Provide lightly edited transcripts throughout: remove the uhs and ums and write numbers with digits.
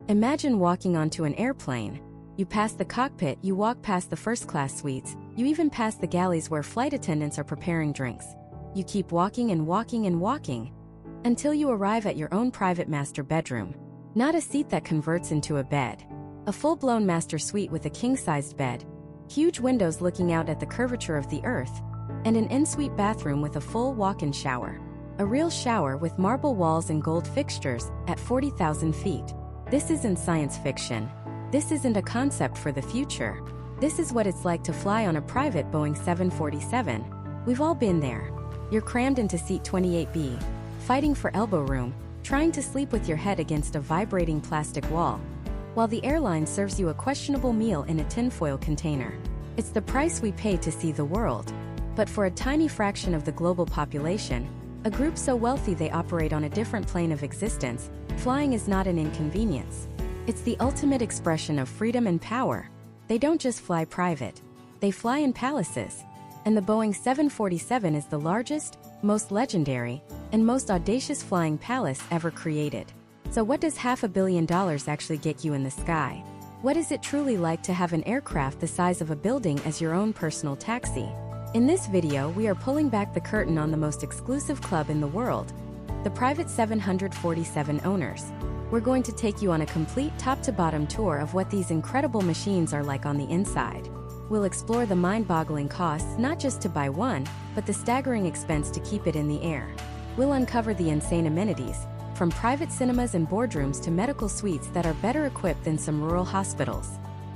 Imagine walking onto an airplane. You pass the cockpit, you walk past the first-class suites, you even pass the galleys where flight attendants are preparing drinks. You keep walking and walking and walking, until you arrive at your own private master bedroom. Not a seat that converts into a bed. A full-blown master suite with a king-sized bed, huge windows looking out at the curvature of the earth, and an en-suite bathroom with a full walk-in shower. A real shower with marble walls and gold fixtures at 40,000 feet. This isn't science fiction. This isn't a concept for the future. This is what it's like to fly on a private Boeing 747. We've all been there. You're crammed into seat 28B, fighting for elbow room, trying to sleep with your head against a vibrating plastic wall, while the airline serves you a questionable meal in a tinfoil container. It's the price we pay to see the world. But for a tiny fraction of the global population, a group so wealthy they operate on a different plane of existence, flying is not an inconvenience. It's the ultimate expression of freedom and power. They don't just fly private. They fly in palaces. And the Boeing 747 is the largest, most legendary, and most audacious flying palace ever created. So what does $500 million actually get you in the sky? What is it truly like to have an aircraft the size of a building as your own personal taxi? In this video, we are pulling back the curtain on the most exclusive club in the world, the private 747 owners. We're going to take you on a complete top-to-bottom tour of what these incredible machines are like on the inside. We'll explore the mind-boggling costs not just to buy one, but the staggering expense to keep it in the air. We'll uncover the insane amenities, from private cinemas and boardrooms to medical suites that are better equipped than some rural hospitals.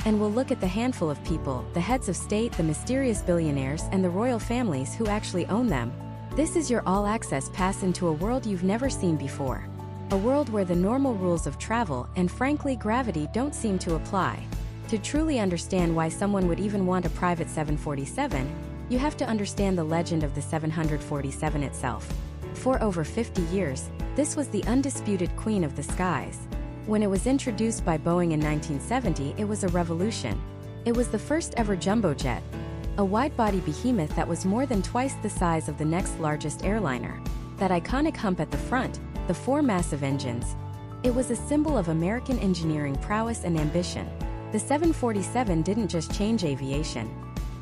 And we'll look at the handful of people, the heads of state, the mysterious billionaires, and the royal families who actually own them. This is your all-access pass into a world you've never seen before. A world where the normal rules of travel and, frankly, gravity don't seem to apply. To truly understand why someone would even want a private 747, you have to understand the legend of the 747 itself. For over 50 years, this was the undisputed queen of the skies. When it was introduced by Boeing in 1970, it was a revolution. It was the first ever jumbo jet, a wide-body behemoth that was more than twice the size of the next largest airliner. That iconic hump at the front, the four massive engines. It was a symbol of American engineering prowess and ambition. The 747 didn't just change aviation.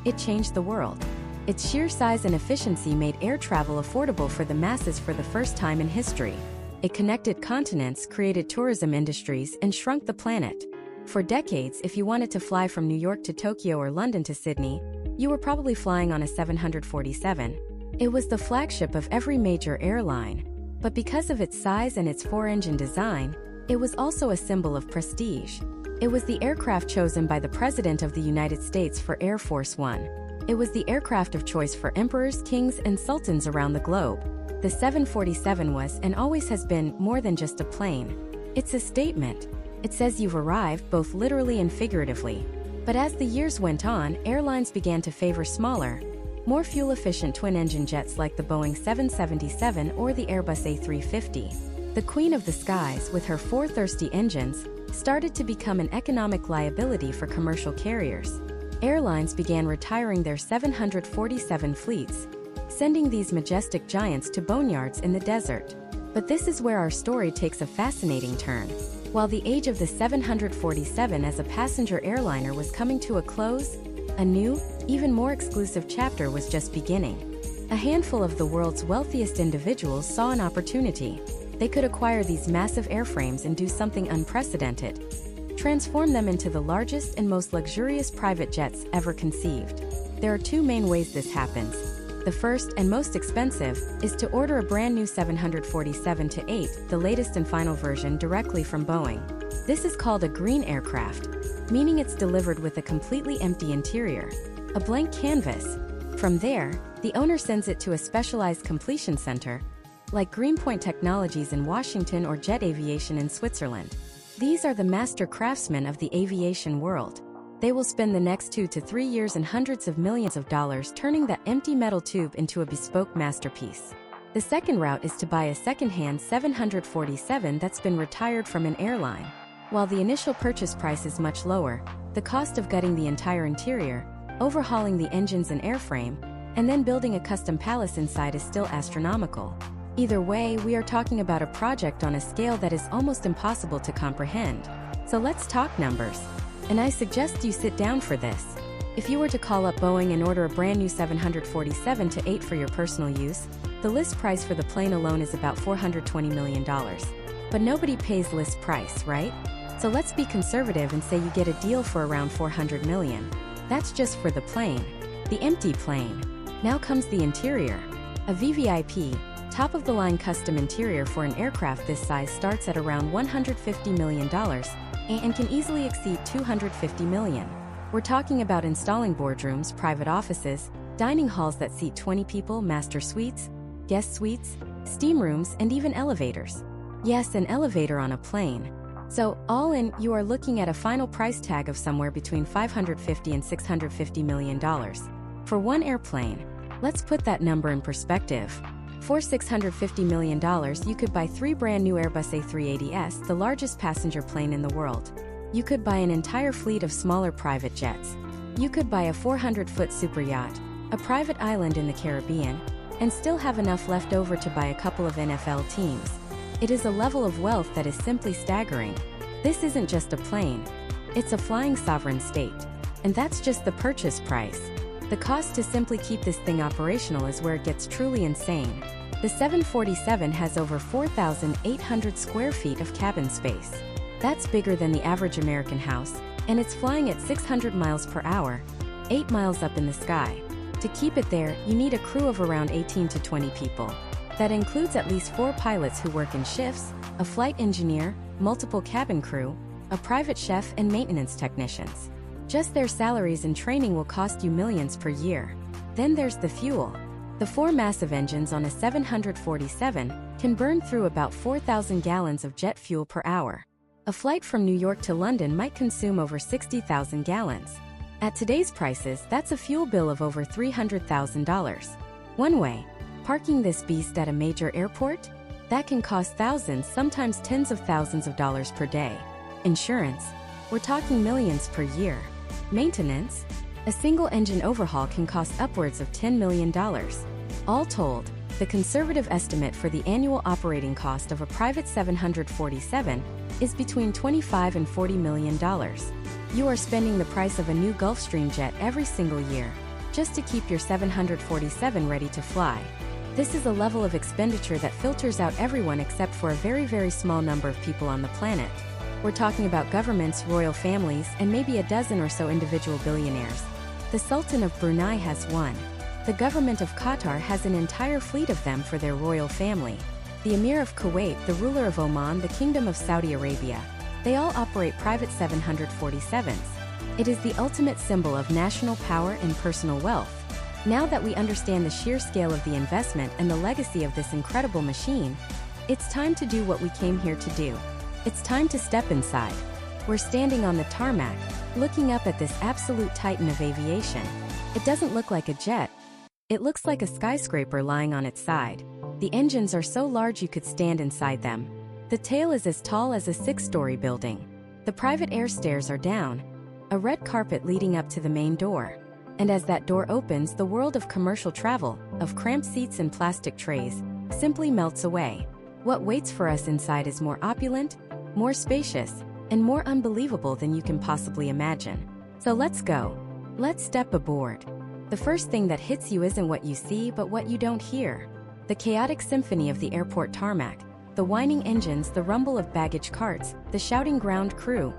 It changed the world. Its sheer size and efficiency made air travel affordable for the masses for the first time in history. It connected continents, created tourism industries, and shrunk the planet. For decades, if you wanted to fly from New York to Tokyo or London to Sydney, you were probably flying on a 747. It was the flagship of every major airline. But because of its size and its four-engine design, it was also a symbol of prestige. It was the aircraft chosen by the President of the United States for Air Force One. It was the aircraft of choice for emperors, kings, and sultans around the globe. The 747 was, and always has been, more than just a plane. It's a statement. It says you've arrived, both literally and figuratively. But as the years went on, airlines began to favor smaller, more fuel-efficient twin-engine jets like the Boeing 777 or the Airbus A350. The queen of the skies, with her four thirsty engines, started to become an economic liability for commercial carriers. Airlines began retiring their 747 fleets, sending these majestic giants to boneyards in the desert. But this is where our story takes a fascinating turn. While the age of the 747 as a passenger airliner was coming to a close, a new, even more exclusive chapter was just beginning. A handful of the world's wealthiest individuals saw an opportunity. They could acquire these massive airframes and do something unprecedented: transform them into the largest and most luxurious private jets ever conceived. There are two main ways this happens. The first, and most expensive, is to order a brand new 747-8, the latest and final version, directly from Boeing. This is called a green aircraft, meaning it's delivered with a completely empty interior, a blank canvas. From there, the owner sends it to a specialized completion center, like Greenpoint Technologies in Washington or Jet Aviation in Switzerland. These are the master craftsmen of the aviation world. They will spend the next 2 to 3 years and hundreds of millions of dollars turning that empty metal tube into a bespoke masterpiece. The second route is to buy a second-hand 747 that's been retired from an airline. While the initial purchase price is much lower, the cost of gutting the entire interior, overhauling the engines and airframe, and then building a custom palace inside is still astronomical. Either way, we are talking about a project on a scale that is almost impossible to comprehend. So let's talk numbers. And I suggest you sit down for this. If you were to call up Boeing and order a brand new 747-8 for your personal use, the list price for the plane alone is about $420 million. But nobody pays list price, right? So let's be conservative and say you get a deal for around $400 million. That's just for the plane. The empty plane. Now comes the interior. A VVIP, top-of-the-line custom interior for an aircraft this size starts at around $150 million and can easily exceed $250 million. We're talking about installing boardrooms, private offices, dining halls that seat 20 people, master suites, guest suites, steam rooms, and even elevators. Yes, an elevator on a plane. So, all in, you are looking at a final price tag of somewhere between $550 and $650 million. For one airplane. Let's put that number in perspective. For $650 million, you could buy 3 brand new Airbus A380s, the largest passenger plane in the world. You could buy an entire fleet of smaller private jets. You could buy a 400-foot superyacht, a private island in the Caribbean, and still have enough left over to buy a couple of NFL teams. It is a level of wealth that is simply staggering. This isn't just a plane. It's a flying sovereign state. And that's just the purchase price. The cost to simply keep this thing operational is where it gets truly insane. The 747 has over 4,800 square feet of cabin space. That's bigger than the average American house, and it's flying at 600 miles per hour, 8 miles up in the sky. To keep it there, you need a crew of around 18 to 20 people. That includes at least 4 pilots who work in shifts, a flight engineer, multiple cabin crew, a private chef, and maintenance technicians. Just their salaries and training will cost you millions per year. Then there's the fuel. The 4 massive engines on a 747 can burn through about 4,000 gallons of jet fuel per hour. A flight from New York to London might consume over 60,000 gallons. At today's prices, that's a fuel bill of over $300,000. One way. Parking this beast at a major airport? That can cost thousands, sometimes tens of thousands of dollars per day. Insurance? We're talking millions per year. Maintenance? A single engine overhaul can cost upwards of $10 million. All told, the conservative estimate for the annual operating cost of a private 747 is between $25 and $40 million. You are spending the price of a new Gulfstream jet every single year, just to keep your 747 ready to fly. This is a level of expenditure that filters out everyone except for a very, very small number of people on the planet. We're talking about governments, royal families, and maybe a dozen or so individual billionaires. The Sultan of Brunei has one. The government of Qatar has an entire fleet of them for their royal family. The Emir of Kuwait, the ruler of Oman, the Kingdom of Saudi Arabia. They all operate private 747s. It is the ultimate symbol of national power and personal wealth. Now that we understand the sheer scale of the investment and the legacy of this incredible machine, it's time to do what we came here to do. It's time to step inside. We're standing on the tarmac, looking up at this absolute titan of aviation. It doesn't look like a jet. It looks like a skyscraper lying on its side. The engines are so large you could stand inside them. The tail is as tall as a 6-story building. The private air stairs are down. A red carpet leading up to the main door. And as that door opens, the world of commercial travel, of cramped seats and plastic trays, simply melts away. What waits for us inside is more opulent, more spacious, and more unbelievable than you can possibly imagine. So let's go. Let's step aboard. The first thing that hits you isn't what you see, but what you don't hear. The chaotic symphony of the airport tarmac, the whining engines, the rumble of baggage carts, the shouting ground crew.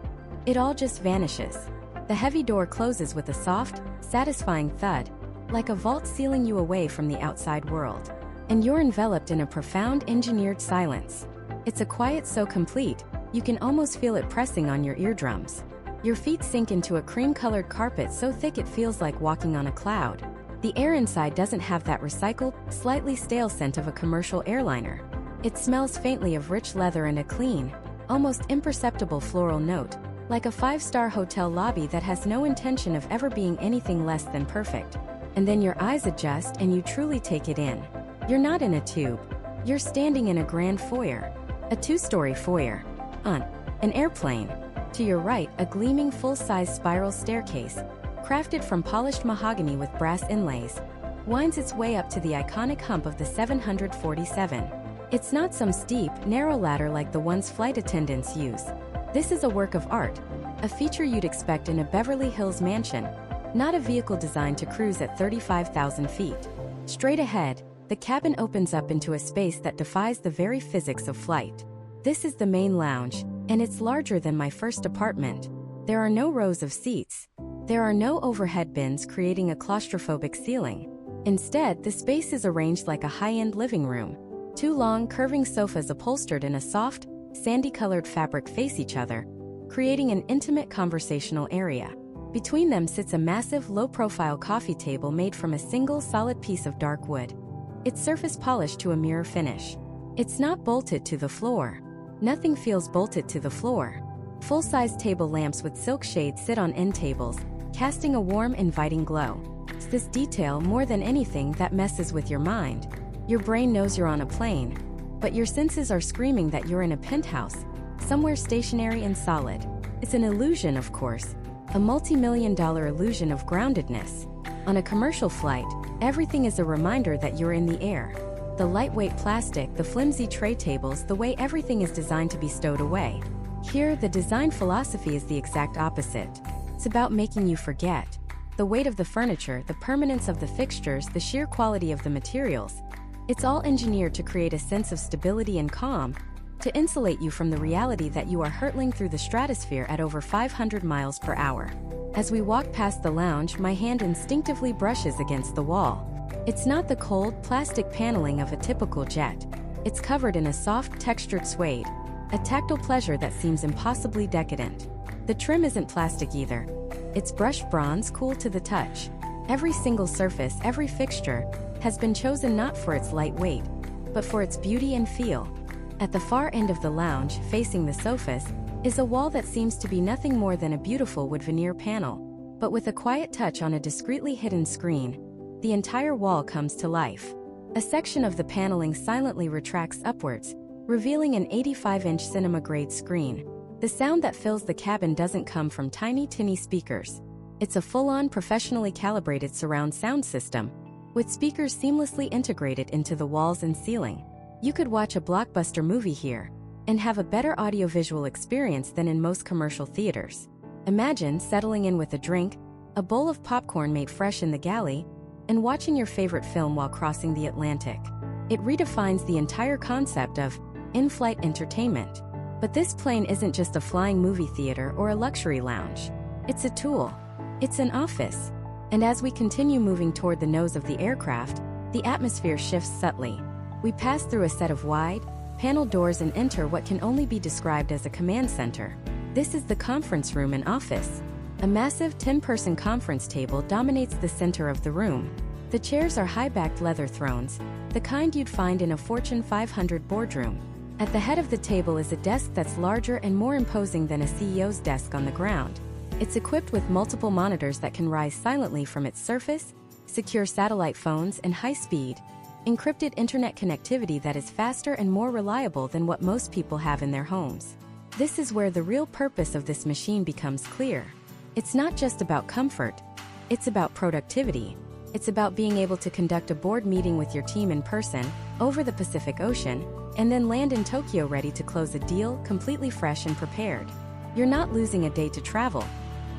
It all just vanishes. The heavy door closes with a soft, satisfying thud, like a vault sealing you away from the outside world. And you're enveloped in a profound engineered silence. It's a quiet so complete, you can almost feel it pressing on your eardrums. Your feet sink into a cream-colored carpet so thick it feels like walking on a cloud. The air inside doesn't have that recycled, slightly stale scent of a commercial airliner. It smells faintly of rich leather and a clean, almost imperceptible floral note, like a 5-star hotel lobby that has no intention of ever being anything less than perfect. And then your eyes adjust and you truly take it in. You're not in a tube. You're standing in a grand foyer. A 2-story foyer. On an airplane. To your right, a gleaming full-size spiral staircase, crafted from polished mahogany with brass inlays, winds its way up to the iconic hump of the 747. It's not some steep, narrow ladder like the ones flight attendants use. This is a work of art, a feature you'd expect in a Beverly Hills mansion, not a vehicle designed to cruise at 35,000 feet. Straight ahead, the cabin opens up into a space that defies the very physics of flight. This is the main lounge, and it's larger than my first apartment. There are no rows of seats. There are no overhead bins creating a claustrophobic ceiling. Instead, the space is arranged like a high-end living room. Two long, curving sofas upholstered in a soft, sandy-colored fabric face each other, creating an intimate conversational area. Between them sits a massive, low-profile coffee table made from a single solid piece of dark wood. Its surface polished to a mirror finish. It's not bolted to the floor. Nothing feels bolted to the floor. Full-size table lamps with silk shades sit on end tables, casting a warm, inviting glow. It's this detail more than anything that messes with your mind. Your brain knows you're on a plane, but your senses are screaming that you're in a penthouse, somewhere stationary and solid. It's an illusion, of course, a multi-million-dollar illusion of groundedness. On a commercial flight, everything is a reminder that you're in the air. The lightweight plastic, the flimsy tray tables, the way everything is designed to be stowed away. Here, the design philosophy is the exact opposite. It's about making you forget. The weight of the furniture, the permanence of the fixtures, the sheer quality of the materials. It's all engineered to create a sense of stability and calm, to insulate you from the reality that you are hurtling through the stratosphere at over 500 miles per hour. As we walk past the lounge, my hand instinctively brushes against the wall. It's not the cold, plastic paneling of a typical jet. It's covered in a soft, textured suede, a tactile pleasure that seems impossibly decadent. The trim isn't plastic either. It's brushed bronze, cool to the touch. Every single surface, every fixture, has been chosen not for its light weight, but for its beauty and feel. At the far end of the lounge, facing the sofas, is a wall that seems to be nothing more than a beautiful wood veneer panel. But with a quiet touch on a discreetly hidden screen, the entire wall comes to life. A section of the paneling silently retracts upwards, revealing an 85-inch cinema-grade screen. The sound that fills the cabin doesn't come from tiny tinny speakers. It's a full-on professionally calibrated surround sound system, with speakers seamlessly integrated into the walls and ceiling. You could watch a blockbuster movie here, and have a better audiovisual experience than in most commercial theaters. Imagine settling in with a drink, a bowl of popcorn made fresh in the galley, and watching your favorite film while crossing the Atlantic. It redefines the entire concept of in-flight entertainment. But this plane isn't just a flying movie theater or a luxury lounge. It's a tool. It's an office. And as we continue moving toward the nose of the aircraft, the atmosphere shifts subtly. We pass through a set of wide, paneled doors and enter what can only be described as a command center. This is the conference room and office. A massive 10-person conference table dominates the center of the room. The chairs are high-backed leather thrones, the kind you'd find in a Fortune 500 boardroom. At the head of the table is a desk that's larger and more imposing than a CEO's desk on the ground. It's equipped with multiple monitors that can rise silently from its surface, secure satellite phones, and high-speed, encrypted internet connectivity that is faster and more reliable than what most people have in their homes. This is where the real purpose of this machine becomes clear. It's not just about comfort. It's about productivity. It's about being able to conduct a board meeting with your team in person, over the Pacific Ocean, and then land in Tokyo ready to close a deal, completely fresh and prepared. You're not losing a day to travel.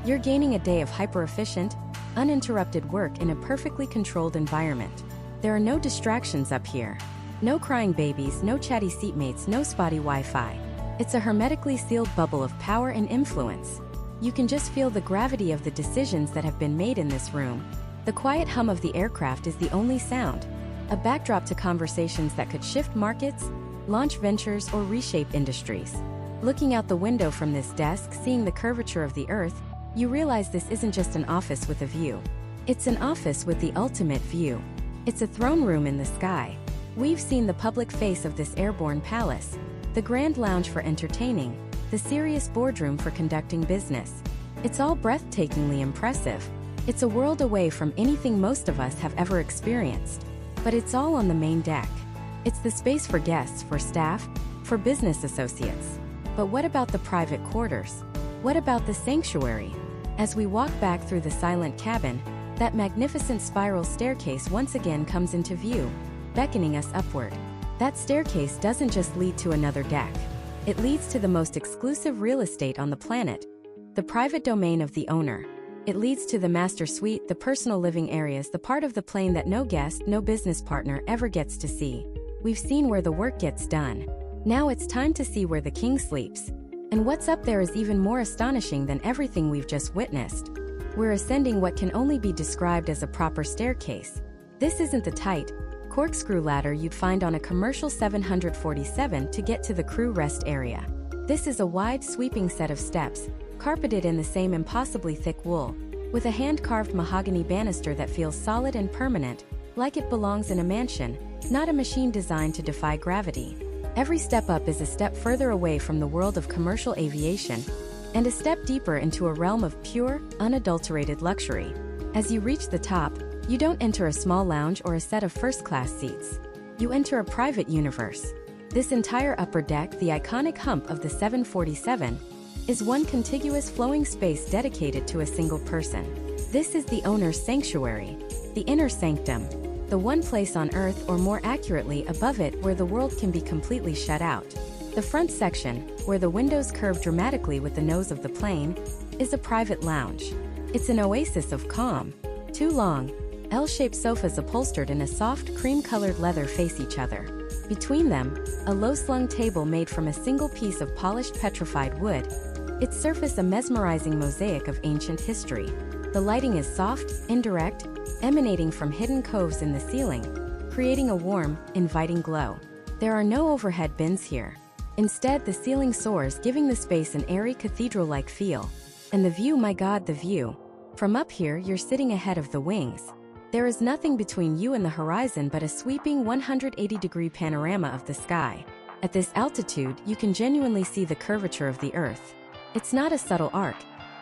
You're gaining a day of hyper-efficient, uninterrupted work in a perfectly controlled environment. There are no distractions up here. No crying babies, no chatty seatmates, no spotty Wi-Fi. It's a hermetically sealed bubble of power and influence. You can just feel the gravity of the decisions that have been made in this room. The quiet hum of the aircraft is the only sound, a backdrop to conversations that could shift markets, launch ventures, or reshape industries. Looking out the window from this desk, seeing the curvature of the Earth, you realize this isn't just an office with a view. It's an office with the ultimate view. It's a throne room in the sky. We've seen the public face of this airborne palace, the grand lounge for entertaining, the serious boardroom for conducting business. It's all breathtakingly impressive. It's a world away from anything most of us have ever experienced. But it's all on the main deck. It's the space for guests, for staff, for business associates. But what about the private quarters? What about the sanctuary? As we walk back through the silent cabin, that magnificent spiral staircase once again comes into view, beckoning us upward. That staircase doesn't just lead to another deck. It leads to the most exclusive real estate on the planet, the private domain of the owner. It leads to the master suite, the personal living areas, the part of the plane that no guest, no business partner ever gets to see. We've seen where the work gets done. Now it's time to see where the king sleeps. And what's up there is even more astonishing than everything we've just witnessed. We're ascending what can only be described as a proper staircase. This isn't the tight, corkscrew ladder you'd find on a commercial 747 to get to the crew rest area. This is a wide, sweeping set of steps, carpeted in the same impossibly thick wool, with a hand-carved mahogany banister that feels solid and permanent, like it belongs in a mansion, not a machine designed to defy gravity. Every step up is a step further away from the world of commercial aviation, and a step deeper into a realm of pure, unadulterated luxury. As you reach the top, you don't enter a small lounge or a set of first-class seats. You enter a private universe. This entire upper deck, the iconic hump of the 747, is one contiguous flowing space dedicated to a single person. This is the owner's sanctuary, the inner sanctum, the one place on Earth, or more accurately above it, where the world can be completely shut out. The front section, where the windows curve dramatically with the nose of the plane, is a private lounge. It's an oasis of calm. Two long, L-shaped sofas upholstered in a soft, cream-colored leather face each other. Between them, a low-slung table made from a single piece of polished petrified wood, its surface a mesmerizing mosaic of ancient history. The lighting is soft, indirect, emanating from hidden coves in the ceiling, creating a warm, inviting glow. There are no overhead bins here. Instead, the ceiling soars, giving the space an airy cathedral-like feel. And the view, my God, the view. From up here, you're sitting ahead of the wings. There is nothing between you and the horizon but a sweeping 180-degree panorama of the sky. At this altitude, you can genuinely see the curvature of the Earth. It's not a subtle arc.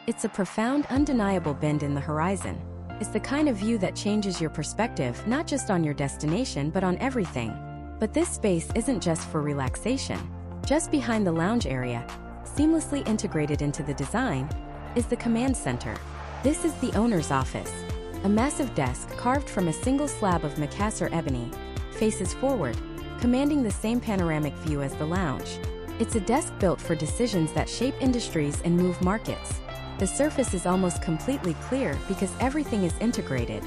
It's a profound, undeniable bend in the horizon. It's the kind of view that changes your perspective, not just on your destination but on everything. But this space isn't just for relaxation. Just behind the lounge area, seamlessly integrated into the design, is the command center. This is the owner's office. A massive desk carved from a single slab of Macassar ebony faces forward, commanding the same panoramic view as the lounge. It's a desk built for decisions that shape industries and move markets. The surface is almost completely clear because everything is integrated.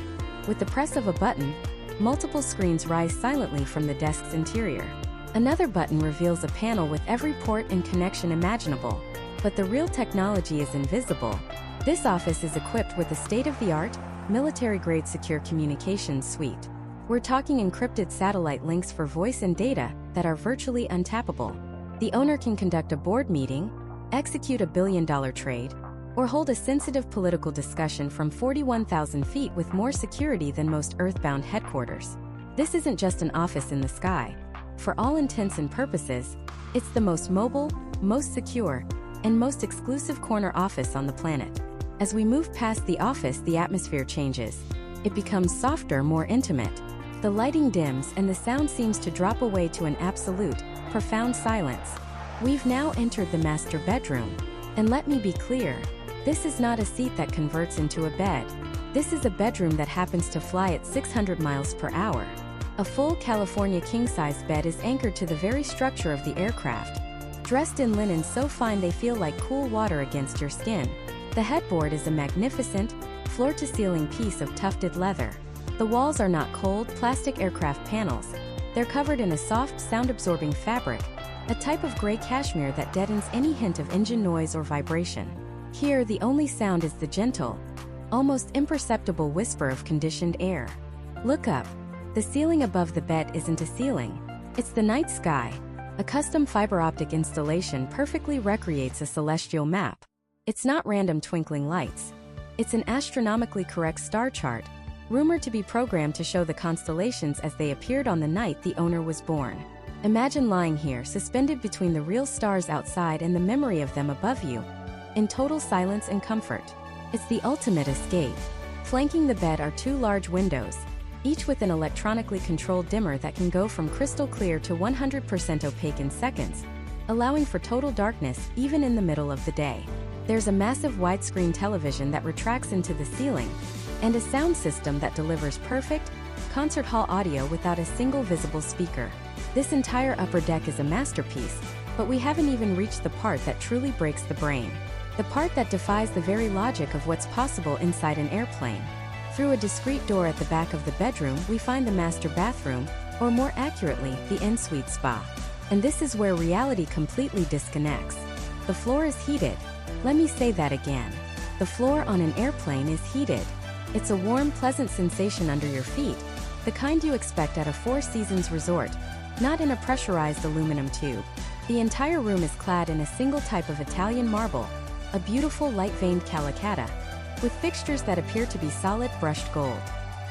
With the press of a button, multiple screens rise silently from the desk's interior. Another button reveals a panel with every port and connection imaginable. But the real technology is invisible. This office is equipped with a state-of-the-art, military-grade secure communications suite. We're talking encrypted satellite links for voice and data that are virtually untappable. The owner can conduct a board meeting, execute a billion-dollar trade, or hold a sensitive political discussion from 41,000 feet with more security than most Earthbound headquarters. This isn't just an office in the sky. For all intents and purposes, it's the most mobile, most secure, and most exclusive corner office on the planet. As we move past the office, the atmosphere changes. It becomes softer, more intimate. The lighting dims and the sound seems to drop away to an absolute, profound silence. We've now entered the master bedroom. And let me be clear, this is not a seat that converts into a bed. This is a bedroom that happens to fly at 600 miles per hour. A full California king-size bed is anchored to the very structure of the aircraft, dressed in linen so fine they feel like cool water against your skin. The headboard is a magnificent, floor-to-ceiling piece of tufted leather. The walls are not cold, plastic aircraft panels. They're covered in a soft, sound-absorbing fabric, a type of gray cashmere that deadens any hint of engine noise or vibration. Here, the only sound is the gentle, almost imperceptible whisper of conditioned air. Look up. The ceiling above the bed isn't a ceiling. It's the night sky. A custom fiber optic installation perfectly recreates a celestial map. It's not random twinkling lights. It's an astronomically correct star chart, rumored to be programmed to show the constellations as they appeared on the night the owner was born. Imagine lying here, suspended between the real stars outside and the memory of them above you, in total silence and comfort. It's the ultimate escape. Flanking the bed are two large windows, each with an electronically controlled dimmer that can go from crystal clear to 100% opaque in seconds, allowing for total darkness even in the middle of the day. There's a massive widescreen television that retracts into the ceiling, and a sound system that delivers perfect, concert hall audio without a single visible speaker. This entire upper deck is a masterpiece, But we haven't even reached the part that truly breaks the brain. The part that defies the very logic of what's possible inside an airplane. Through a discreet door at the back of the bedroom, we find the master bathroom, or more accurately, the en-suite spa. And this is where reality completely disconnects. The floor is heated. Let me say that again. The floor on an airplane is heated. It's a warm, pleasant sensation under your feet, the kind you expect at a Four Seasons resort, not in a pressurized aluminum tube. The entire room is clad in a single type of Italian marble, a beautiful light-veined calacatta, with fixtures that appear to be solid brushed gold.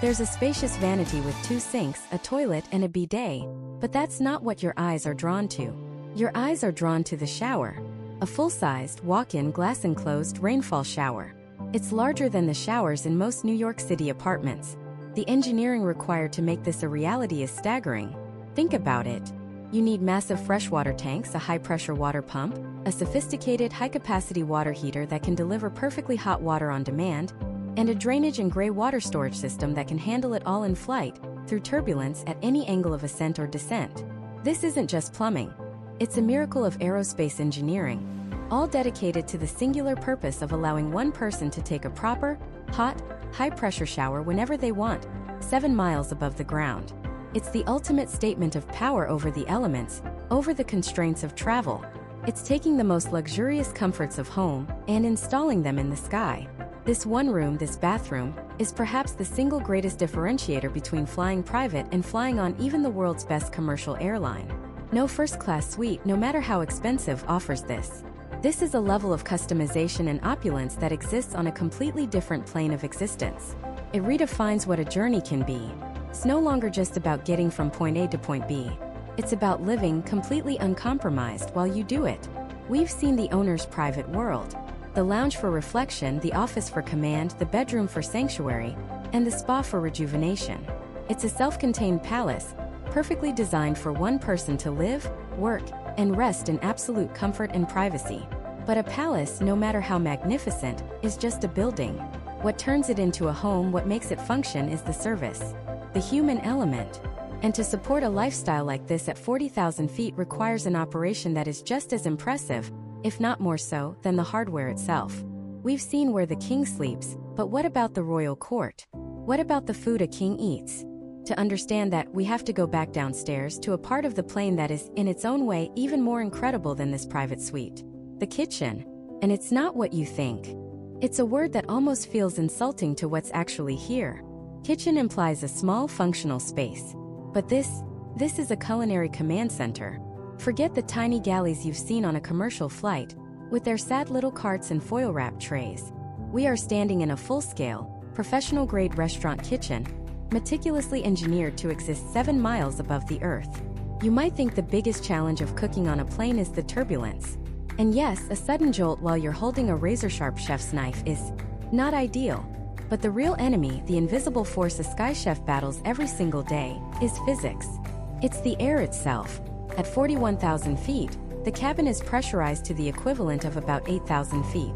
There's a spacious vanity with 2 sinks, a toilet, and a bidet, but that's not what your eyes are drawn to. Your eyes are drawn to the shower, a full-sized, walk-in, glass-enclosed rainfall shower. It's larger than the showers in most New York City apartments. The engineering required to make this a reality is staggering. Think about it. You need massive freshwater tanks, a high-pressure water pump, a sophisticated high-capacity water heater that can deliver perfectly hot water on demand, and a drainage and gray water storage system that can handle it all in flight, through turbulence at any angle of ascent or descent. This isn't just plumbing. It's a miracle of aerospace engineering, all dedicated to the singular purpose of allowing one person to take a proper, hot, high-pressure shower whenever they want, 7 miles above the ground. It's the ultimate statement of power over the elements, over the constraints of travel. It's taking the most luxurious comforts of home and installing them in the sky. This one room, this bathroom, is perhaps the single greatest differentiator between flying private and flying on even the world's best commercial airline. No first-class suite, no matter how expensive, offers this. This is a level of customization and opulence that exists on a completely different plane of existence. It redefines what a journey can be. It's no longer just about getting from point A to point B. It's about living completely uncompromised while you do it. We've seen the owner's private world. The lounge for reflection, the office for command, the bedroom for sanctuary, and the spa for rejuvenation. It's a self-contained palace, perfectly designed for one person to live, work, and rest in absolute comfort and privacy. But a palace, no matter how magnificent, is just a building. What turns it into a home, what makes it function, is the service, the human element. And to support a lifestyle like this at 40,000 feet requires an operation that is just as impressive, if not more so, than the hardware itself. We've seen where the king sleeps, but what about the royal court? What about the food a king eats? To understand that, we have to go back downstairs to a part of the plane that is, in its own way, even more incredible than this private suite. The kitchen. And it's not what you think. It's a word that almost feels insulting to what's actually here. Kitchen implies a small, functional space. But this is a culinary command center. Forget the tiny galleys you've seen on a commercial flight, with their sad little carts and foil-wrapped trays. We are standing in a full-scale, professional-grade restaurant kitchen, meticulously engineered to exist 7 miles above the earth. You might think the biggest challenge of cooking on a plane is the turbulence. And yes, a sudden jolt while you're holding a razor-sharp chef's knife is not ideal. But the real enemy, the invisible force a sky chef battles every single day, is physics. It's the air itself. At 41,000 feet, the cabin is pressurized to the equivalent of about 8,000 feet.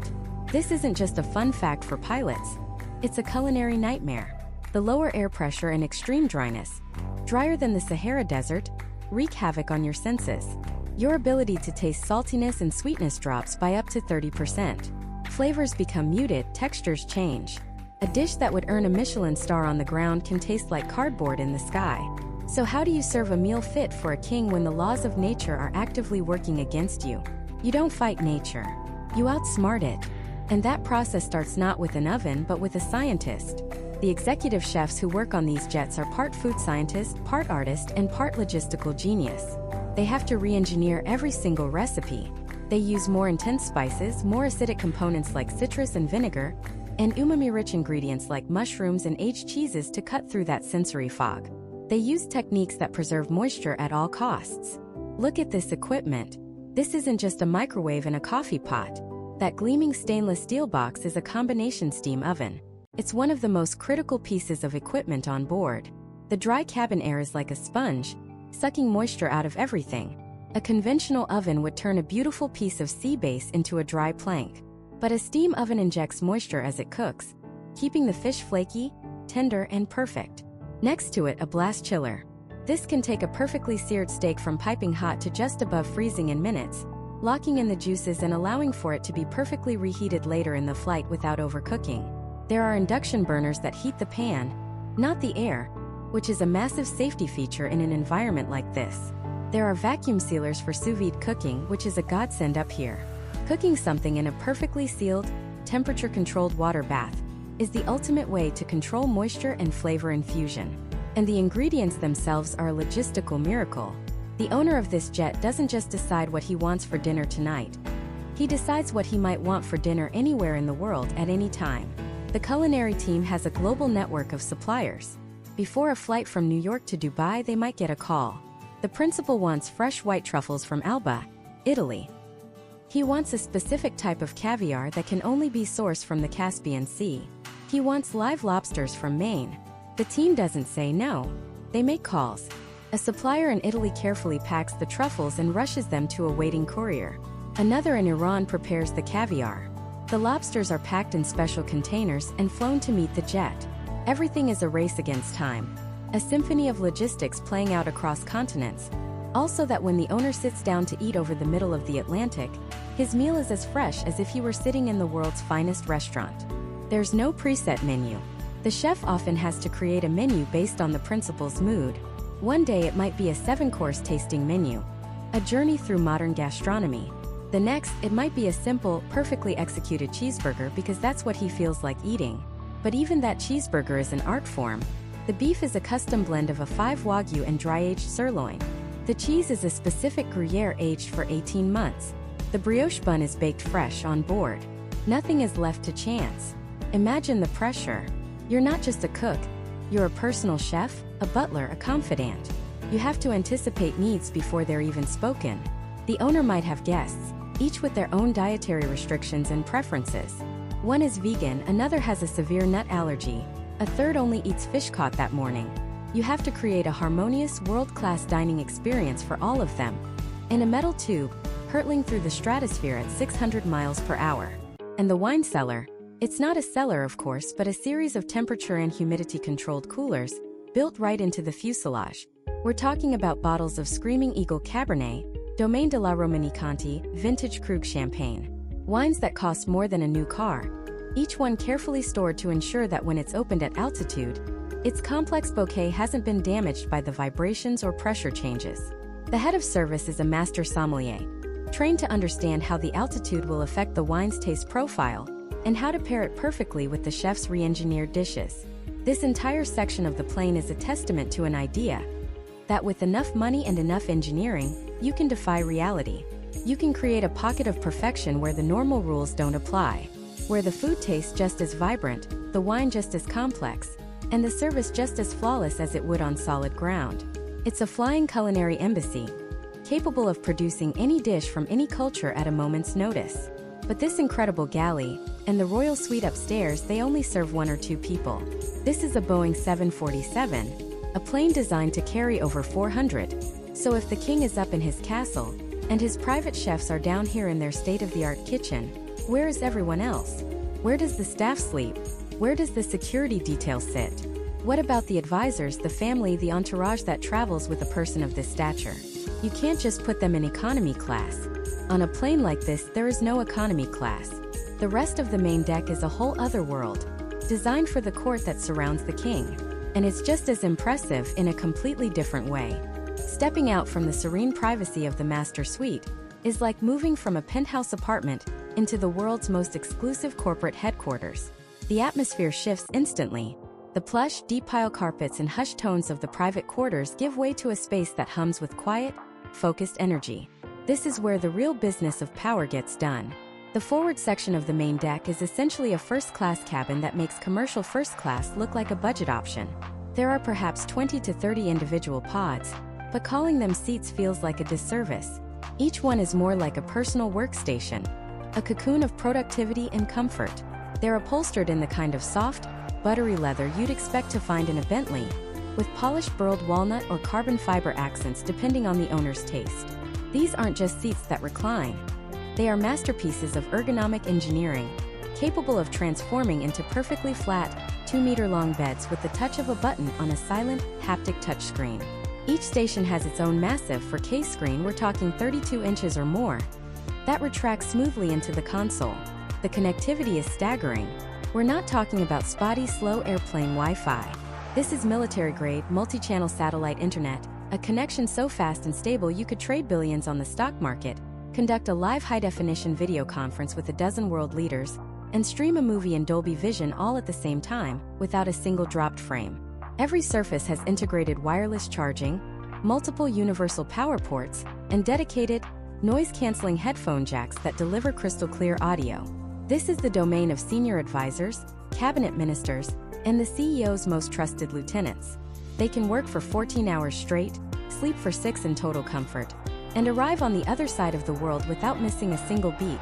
This isn't just a fun fact for pilots. It's a culinary nightmare. The lower air pressure and extreme dryness, drier than the Sahara Desert, wreak havoc on your senses. Your ability to taste saltiness and sweetness drops by up to 30%. Flavors become muted, textures change. A dish that would earn a Michelin star on the ground can taste like cardboard in the sky. So how do you serve a meal fit for a king when the laws of nature are actively working against you? You don't fight nature. You outsmart it. And that process starts not with an oven but with a scientist. The executive chefs who work on these jets are part food scientist, part artist, and part logistical genius. They have to re-engineer every single recipe. They use more intense spices, more acidic components like citrus and vinegar, and umami-rich ingredients like mushrooms and aged cheeses to cut through that sensory fog. They use techniques that preserve moisture at all costs. Look at this equipment. This isn't just a microwave and a coffee pot. That gleaming stainless steel box is a combination steam oven. It's one of the most critical pieces of equipment on board. The dry cabin air is like a sponge, sucking moisture out of everything. A conventional oven would turn a beautiful piece of sea base into a dry plank. But a steam oven injects moisture as it cooks, keeping the fish flaky, tender, and perfect. Next to it, a blast chiller. This can take a perfectly seared steak from piping hot to just above freezing in minutes, locking in the juices and allowing for it to be perfectly reheated later in the flight without overcooking. There are induction burners that heat the pan, not the air, which is a massive safety feature in an environment like this. There are vacuum sealers for sous vide cooking, which is a godsend up here. Cooking something in a perfectly sealed, temperature-controlled water bath is the ultimate way to control moisture and flavor infusion. And the ingredients themselves are a logistical miracle. The owner of this jet doesn't just decide what he wants for dinner tonight. He decides what he might want for dinner anywhere in the world at any time. The culinary team has a global network of suppliers. Before a flight from New York to Dubai, they might get a call. The principal wants fresh white truffles from Alba, Italy. He wants a specific type of caviar that can only be sourced from the Caspian Sea. He wants live lobsters from Maine. The team doesn't say no. They make calls. A supplier in Italy carefully packs the truffles and rushes them to a waiting courier. Another in Iran prepares the caviar. The lobsters are packed in special containers and flown to meet the jet. Everything is a race against time. A symphony of logistics playing out across continents. Also that when the owner sits down to eat over the middle of the Atlantic, his meal is as fresh as if he were sitting in the world's finest restaurant. There's no preset menu. The chef often has to create a menu based on the principal's mood. One day it might be a 7-course tasting menu, a journey through modern gastronomy. The next, it might be a simple, perfectly executed cheeseburger because that's what he feels like eating. But even that cheeseburger is an art form. The beef is a custom blend of a 5 Wagyu and dry-aged sirloin. The cheese is a specific Gruyere aged for 18 months. The brioche bun is baked fresh on board. Nothing is left to chance. Imagine the pressure. You're not just a cook. You're a personal chef, a butler, a confidant. You have to anticipate needs before they're even spoken. The owner might have guests, each with their own dietary restrictions and preferences. One is vegan, another has a severe nut allergy, a third only eats fish caught that morning. You have to create a harmonious, world-class dining experience for all of them. In a metal tube, hurtling through the stratosphere at 600 miles per hour. And the wine cellar. It's not a cellar, of course, but a series of temperature and humidity-controlled coolers, built right into the fuselage. We're talking about bottles of Screaming Eagle Cabernet, Domaine de la Romanée-Conti, vintage Krug champagne. Wines that cost more than a new car. Each one carefully stored to ensure that when it's opened at altitude, its complex bouquet hasn't been damaged by the vibrations or pressure changes. The head of service is a master sommelier, trained to understand how the altitude will affect the wine's taste profile, and how to pair it perfectly with the chef's re-engineered dishes. This entire section of the plane is a testament to an idea that with enough money and enough engineering, you can defy reality. You can create a pocket of perfection where the normal rules don't apply, where the food tastes just as vibrant, the wine just as complex, and the service just as flawless as it would on solid ground. It's a flying culinary embassy, capable of producing any dish from any culture at a moment's notice. But this incredible galley, and the royal suite upstairs, they only serve 1 or 2 people. This is a Boeing 747, a plane designed to carry over 400. So if the king is up in his castle, and his private chefs are down here in their state-of-the-art kitchen, where is everyone else? Where does the staff sleep? Where does the security detail sit? What about the advisors, the family, the entourage that travels with a person of this stature? You can't just put them in economy class. On a plane like this, there is no economy class. The rest of the main deck is a whole other world, designed for the court that surrounds the king. And it's just as impressive in a completely different way. Stepping out from the serene privacy of the master suite is like moving from a penthouse apartment into the world's most exclusive corporate headquarters. The atmosphere shifts instantly. The plush, deep pile carpets and hushed tones of the private quarters give way to a space that hums with quiet, focused energy. This is where the real business of power gets done. The forward section of the main deck is essentially a first-class cabin that makes commercial first class look like a budget option. There are perhaps 20 to 30 individual pods, but calling them seats feels like a disservice. Each one is more like a personal workstation, a cocoon of productivity and comfort. They're upholstered in the kind of soft, buttery leather you'd expect to find in a Bentley, with polished burled walnut or carbon fiber accents depending on the owner's taste. These aren't just seats that recline. They are masterpieces of ergonomic engineering, capable of transforming into perfectly flat, 2-meter-long beds with the touch of a button on a silent, haptic touchscreen. Each station has its own massive 4K screen, we're talking 32 inches or more, that retracts smoothly into the console. The connectivity is staggering. We're not talking about spotty, slow airplane Wi-Fi. This is military-grade, multi-channel satellite internet, a connection so fast and stable you could trade billions on the stock market, conduct a live high-definition video conference with a dozen world leaders, and stream a movie in Dolby Vision all at the same time, without a single dropped frame. Every surface has integrated wireless charging, multiple universal power ports, and dedicated, noise-canceling headphone jacks that deliver crystal-clear audio. This is the domain of senior advisors, cabinet ministers, and the CEO's most trusted lieutenants. They can work for 14 hours straight, sleep for 6 in total comfort, and arrive on the other side of the world without missing a single beat,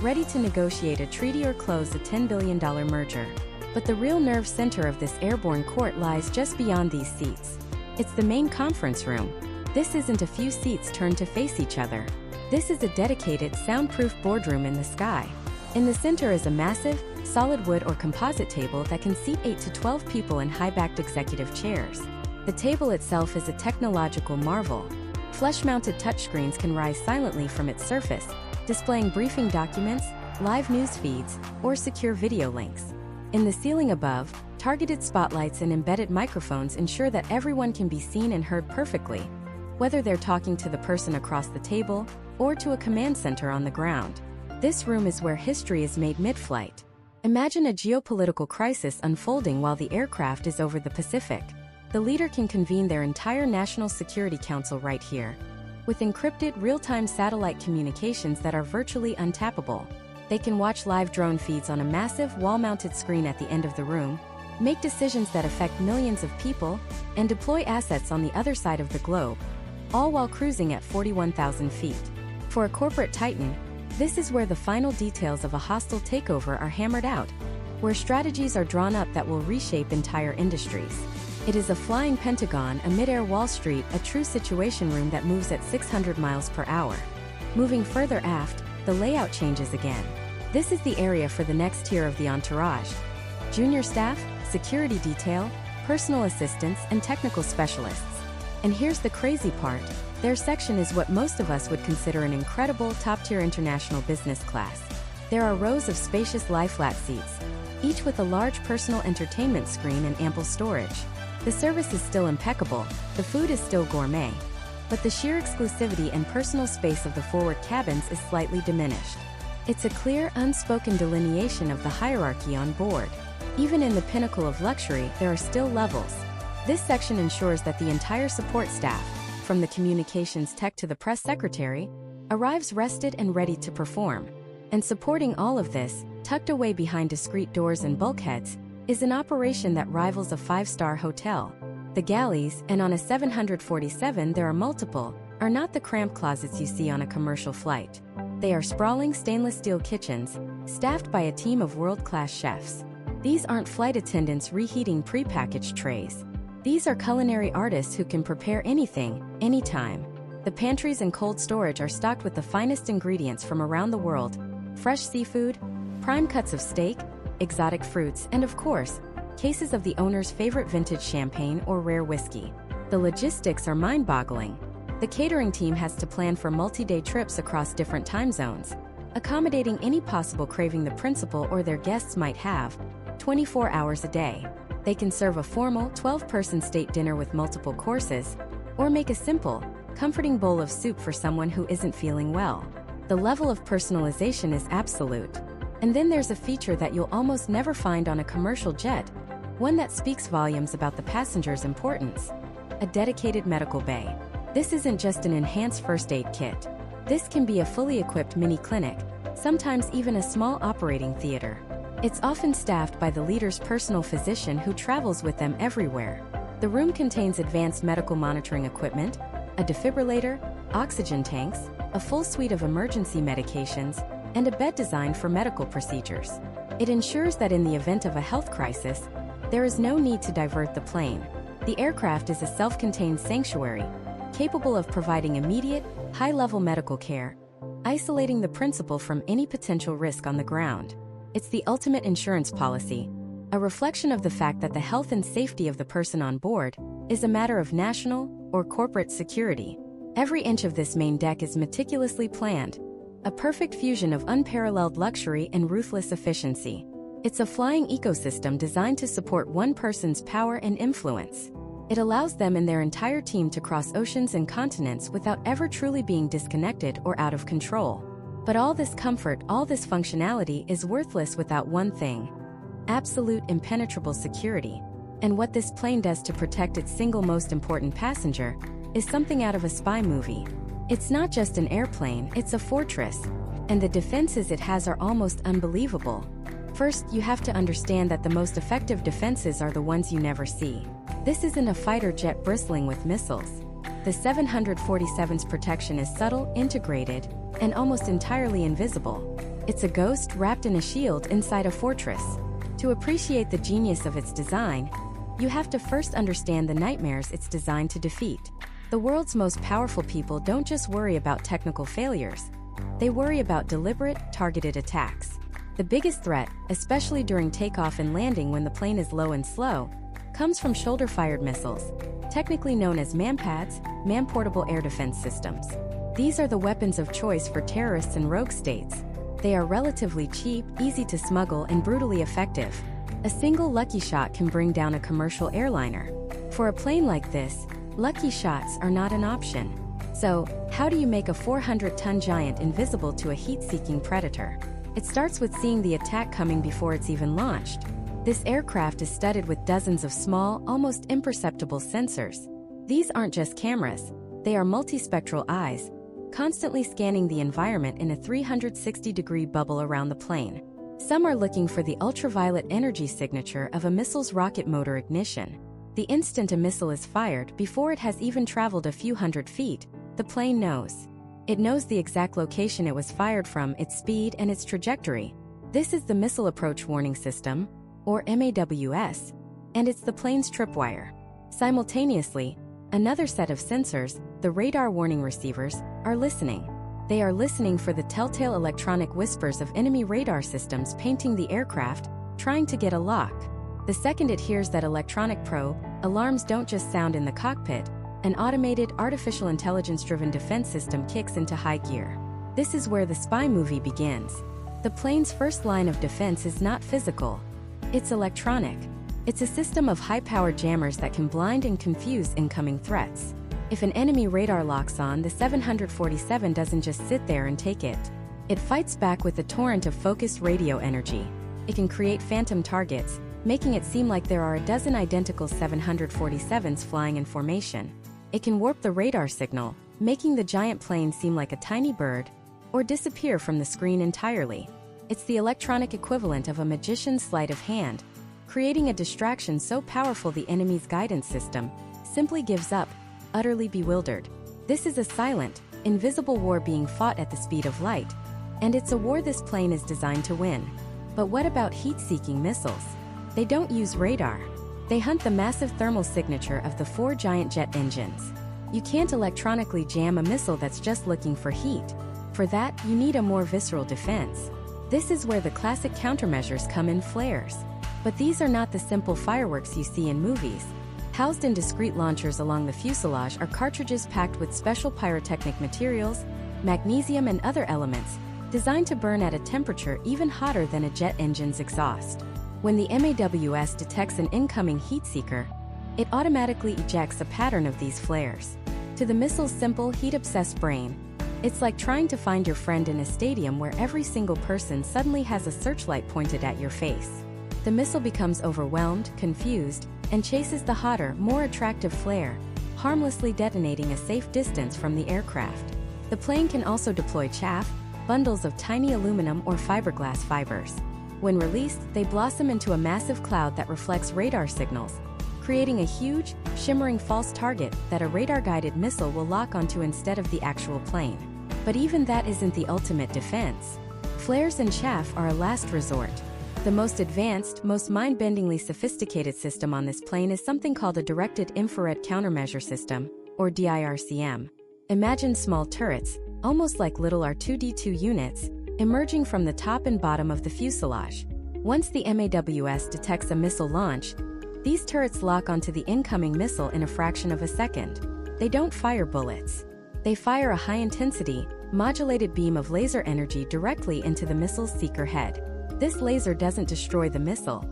ready to negotiate a treaty or close a $10 billion merger. But the real nerve center of this airborne court lies just beyond these seats. It's the main conference room. This isn't a few seats turned to face each other. This is a dedicated, soundproof boardroom in the sky. In the center is a massive, solid wood or composite table that can seat 8 to 12 people in high-backed executive chairs. The table itself is a technological marvel. Flush-mounted touchscreens can rise silently from its surface, displaying briefing documents, live news feeds, or secure video links. In the ceiling above, targeted spotlights and embedded microphones ensure that everyone can be seen and heard perfectly, whether they're talking to the person across the table or to a command center on the ground. This room is where history is made mid-flight. Imagine a geopolitical crisis unfolding while the aircraft is over the Pacific. The leader can convene their entire National Security Council right here. With encrypted, real-time satellite communications that are virtually untappable, they can watch live drone feeds on a massive, wall-mounted screen at the end of the room, make decisions that affect millions of people, and deploy assets on the other side of the globe, all while cruising at 41,000 feet. For a corporate titan, this is where the final details of a hostile takeover are hammered out, where strategies are drawn up that will reshape entire industries. It is a flying Pentagon, a mid-air Wall Street, a true situation room that moves at 600 miles per hour. Moving further aft, the layout changes again. This is the area for the next tier of the entourage. Junior staff, security detail, personal assistants, and technical specialists. And here's the crazy part. Their section is what most of us would consider an incredible top-tier international business class. There are rows of spacious lie-flat seats, each with a large personal entertainment screen and ample storage. The service is still impeccable, the food is still gourmet, but the sheer exclusivity and personal space of the forward cabins is slightly diminished. It's a clear, unspoken delineation of the hierarchy on board. Even in the pinnacle of luxury, there are still levels. This section ensures that the entire support staff, from the communications tech to the press secretary, arrives rested and ready to perform. And supporting all of this, tucked away behind discreet doors and bulkheads, is an operation that rivals a 5-star hotel. The galleys, and on a 747 there are multiple, are not the cramped closets you see on a commercial flight. They are sprawling stainless steel kitchens, staffed by a team of world-class chefs. These aren't flight attendants reheating prepackaged trays. These are culinary artists who can prepare anything, anytime. The pantries and cold storage are stocked with the finest ingredients from around the world: fresh seafood, prime cuts of steak, exotic fruits, and of course, cases of the owner's favorite vintage champagne or rare whiskey. The logistics are mind-boggling. The catering team has to plan for multi-day trips across different time zones, accommodating any possible craving the principal or their guests might have, 24 hours a day. They can serve a formal 12-person state dinner with multiple courses, or make a simple, comforting bowl of soup for someone who isn't feeling well. The level of personalization is absolute. And then there's a feature that you'll almost never find on a commercial jet, one that speaks volumes about the passenger's importance: a dedicated medical bay. This isn't just an enhanced first aid kit. This can be a fully equipped mini clinic, sometimes even a small operating theater. It's often staffed by the leader's personal physician who travels with them everywhere. The room contains advanced medical monitoring equipment, a defibrillator, oxygen tanks, a full suite of emergency medications, and a bed designed for medical procedures. It ensures that in the event of a health crisis, there is no need to divert the plane. The aircraft is a self-contained sanctuary, capable of providing immediate, high-level medical care, isolating the principal from any potential risk on the ground. It's the ultimate insurance policy, a reflection of the fact that the health and safety of the person on board is a matter of national, or corporate security. Every inch of this main deck is meticulously planned, a perfect fusion of unparalleled luxury and ruthless efficiency. It's a flying ecosystem designed to support one person's power and influence. It allows them and their entire team to cross oceans and continents without ever truly being disconnected or out of control. But all this comfort, all this functionality is worthless without one thing: absolute impenetrable security. And what this plane does to protect its single most important passenger is something out of a spy movie. It's not just an airplane, it's a fortress, and the defenses it has are almost unbelievable. First, you have to understand that the most effective defenses are the ones you never see. This isn't a fighter jet bristling with missiles. The 747's protection is subtle, integrated, and almost entirely invisible. It's a ghost wrapped in a shield inside a fortress. To appreciate the genius of its design, you have to first understand the nightmares it's designed to defeat. The world's most powerful people don't just worry about technical failures. They worry about deliberate, targeted attacks. The biggest threat, especially during takeoff and landing when the plane is low and slow, comes from shoulder-fired missiles, technically known as manpads, man-portable air defense systems. These are the weapons of choice for terrorists and rogue states. They are relatively cheap, easy to smuggle, and brutally effective. A single lucky shot can bring down a commercial airliner. For a plane like this, lucky shots are not an option. So, how do you make a 400-ton giant invisible to a heat-seeking predator? It starts with seeing the attack coming before it's even launched. This aircraft is studded with dozens of small, almost imperceptible sensors. These aren't just cameras, they are multispectral eyes, constantly scanning the environment in a 360-degree bubble around the plane. Some are looking for the ultraviolet energy signature of a missile's rocket motor ignition. The instant a missile is fired, before it has even traveled a few hundred feet, the plane knows. It knows the exact location it was fired from, its speed, and its trajectory. This is the Missile Approach Warning System, or MAWS, and it's the plane's tripwire. Simultaneously, another set of sensors, the radar warning receivers, are listening. They are listening for the telltale electronic whispers of enemy radar systems painting the aircraft, trying to get a lock. The second it hears that electronic probe, alarms don't just sound in the cockpit. An automated, artificial intelligence-driven defense system kicks into high gear. This is where the spy movie begins. The plane's first line of defense is not physical. It's electronic. It's a system of high-powered jammers that can blind and confuse incoming threats. If an enemy radar locks on, the 747 doesn't just sit there and take it. It fights back with a torrent of focused radio energy. It can create phantom targets, making it seem like there are a dozen identical 747s flying in formation. It can warp the radar signal, making the giant plane seem like a tiny bird, or disappear from the screen entirely. It's the electronic equivalent of a magician's sleight of hand, creating a distraction so powerful the enemy's guidance system simply gives up, utterly bewildered. This is a silent, invisible war being fought at the speed of light, and it's a war this plane is designed to win. But what about heat-seeking missiles? They don't use radar. They hunt the massive thermal signature of the 4 giant jet engines. You can't electronically jam a missile that's just looking for heat. For that, you need a more visceral defense. This is where the classic countermeasures come in: flares. But these are not the simple fireworks you see in movies. Housed in discrete launchers along the fuselage are cartridges packed with special pyrotechnic materials, magnesium and other elements, designed to burn at a temperature even hotter than a jet engine's exhaust. When the MAWS detects an incoming heat seeker, it automatically ejects a pattern of these flares. To the missile's simple, heat-obsessed brain, it's like trying to find your friend in a stadium where every single person suddenly has a searchlight pointed at your face. The missile becomes overwhelmed, confused, and chases the hotter, more attractive flare, harmlessly detonating a safe distance from the aircraft. The plane can also deploy chaff, bundles of tiny aluminum or fiberglass fibers. When released, they blossom into a massive cloud that reflects radar signals, creating a huge, shimmering false target that a radar-guided missile will lock onto instead of the actual plane. But even that isn't the ultimate defense. Flares and chaff are a last resort. The most advanced, most mind-bendingly sophisticated system on this plane is something called a Directed Infrared Countermeasure System, or DIRCM. Imagine small turrets, almost like little R2-D2 units, emerging from the top and bottom of the fuselage. Once the MAWS detects a missile launch, these turrets lock onto the incoming missile in a fraction of a second. They don't fire bullets. They fire a high-intensity, modulated beam of laser energy directly into the missile's seeker head. This laser doesn't destroy the missile.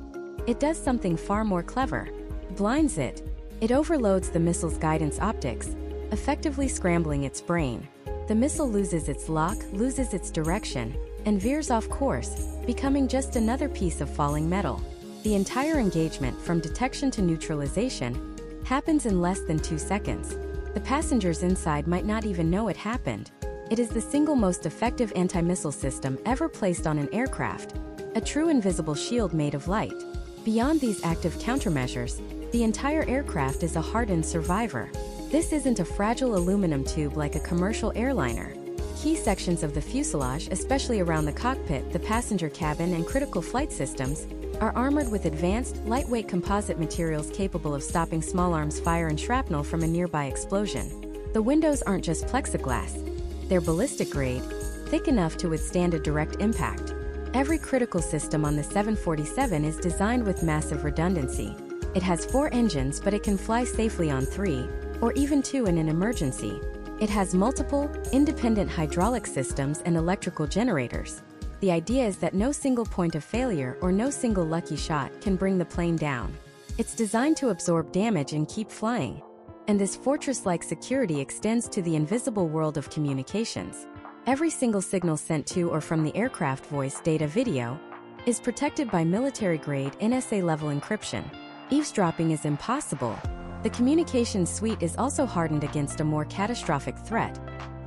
It does something far more clever. Blinds it. It overloads the missile's guidance optics, effectively scrambling its brain. The missile loses its lock, loses its direction, and veers off course, becoming just another piece of falling metal. The entire engagement, from detection to neutralization, happens in less than 2 seconds. The passengers inside might not even know it happened. It is the single most effective anti-missile system ever placed on an aircraft, a true invisible shield made of light. Beyond these active countermeasures, the entire aircraft is a hardened survivor. This isn't a fragile aluminum tube like a commercial airliner. Key sections of the fuselage, especially around the cockpit, the passenger cabin, and critical flight systems, are armored with advanced, lightweight composite materials capable of stopping small arms fire and shrapnel from a nearby explosion. The windows aren't just plexiglass. They're ballistic grade, thick enough to withstand a direct impact. Every critical system on the 747 is designed with massive redundancy. It has 4 engines, but it can fly safely on 3, or even 2 in an emergency. It has multiple, independent hydraulic systems and electrical generators. The idea is that no single point of failure or no single lucky shot can bring the plane down. It's designed to absorb damage and keep flying. And this fortress-like security extends to the invisible world of communications. Every single signal sent to or from the aircraft, voice, data, video, is protected by military-grade NSA-level encryption. Eavesdropping is impossible. The communications suite is also hardened against a more catastrophic threat,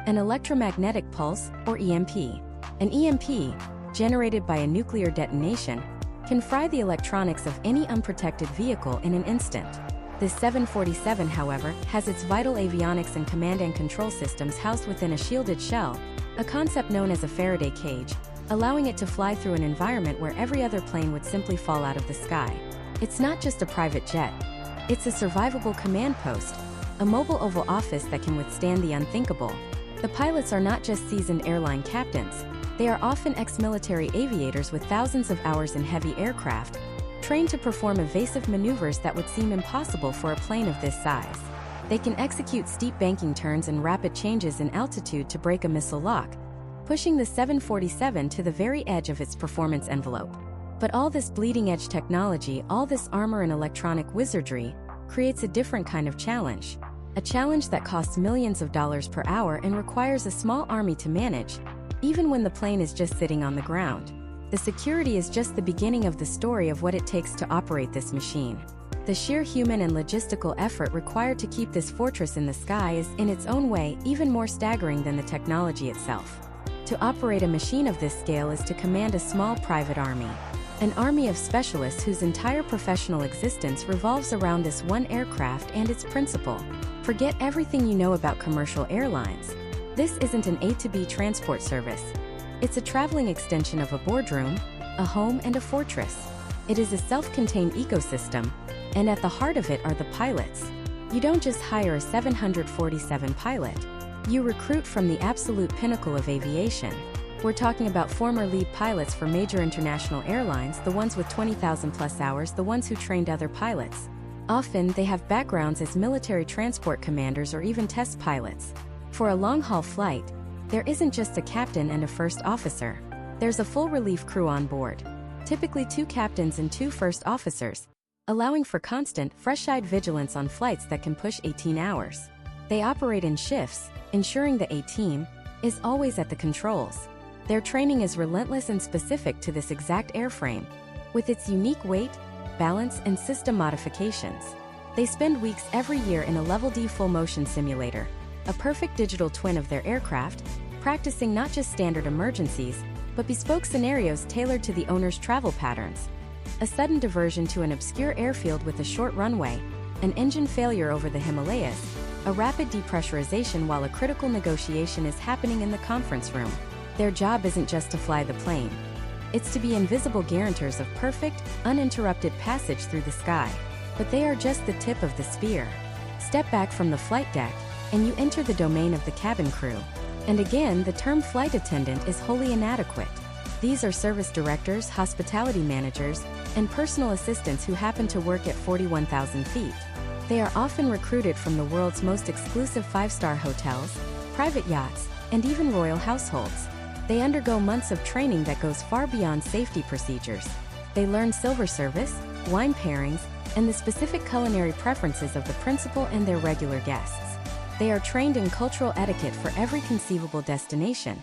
an electromagnetic pulse, or EMP. An EMP, generated by a nuclear detonation, can fry the electronics of any unprotected vehicle in an instant. This 747, however, has its vital avionics and command and control systems housed within a shielded shell, a concept known as a Faraday cage, allowing it to fly through an environment where every other plane would simply fall out of the sky. It's not just a private jet. It's a survivable command post, a mobile Oval Office that can withstand the unthinkable. The pilots are not just seasoned airline captains. They are often ex-military aviators with thousands of hours in heavy aircraft, trained to perform evasive maneuvers that would seem impossible for a plane of this size. They can execute steep banking turns and rapid changes in altitude to break a missile lock, pushing the 747 to the very edge of its performance envelope. But all this bleeding-edge technology, all this armor and electronic wizardry, creates a different kind of challenge. A challenge that costs millions of dollars per hour and requires a small army to manage, even when the plane is just sitting on the ground. The security is just the beginning of the story of what it takes to operate this machine. The sheer human and logistical effort required to keep this fortress in the sky is, in its own way, even more staggering than the technology itself. To operate a machine of this scale is to command a small private army. An army of specialists whose entire professional existence revolves around this one aircraft and its principal. Forget everything you know about commercial airlines. This isn't an A to B transport service. It's a traveling extension of a boardroom, a home, and a fortress. It is a self-contained ecosystem, and at the heart of it are the pilots. You don't just hire a 747 pilot. You recruit from the absolute pinnacle of aviation. We're talking about former lead pilots for major international airlines, the ones with 20,000 plus hours, the ones who trained other pilots. Often, they have backgrounds as military transport commanders or even test pilots. For a long-haul flight, there isn't just a captain and a first officer. There's a full relief crew on board, typically 2 captains and 2 first officers, allowing for constant, fresh-eyed vigilance on flights that can push 18 hours. They operate in shifts, ensuring the A-team is always at the controls. Their training is relentless and specific to this exact airframe, with its unique weight, balance, and system modifications. They spend weeks every year in a Level D full-motion simulator, a perfect digital twin of their aircraft, practicing not just standard emergencies, but bespoke scenarios tailored to the owner's travel patterns. A sudden diversion to an obscure airfield with a short runway, an engine failure over the Himalayas, a rapid depressurization while a critical negotiation is happening in the conference room. Their job isn't just to fly the plane. It's to be invisible guarantors of perfect, uninterrupted passage through the sky. But they are just the tip of the spear. Step back from the flight deck, and you enter the domain of the cabin crew. And again, the term flight attendant is wholly inadequate. These are service directors, hospitality managers, and personal assistants who happen to work at 41,000 feet. They are often recruited from the world's most exclusive five-star hotels, private yachts, and even royal households. They undergo months of training that goes far beyond safety procedures. They learn silver service, wine pairings, and the specific culinary preferences of the principal and their regular guests. They are trained in cultural etiquette for every conceivable destination,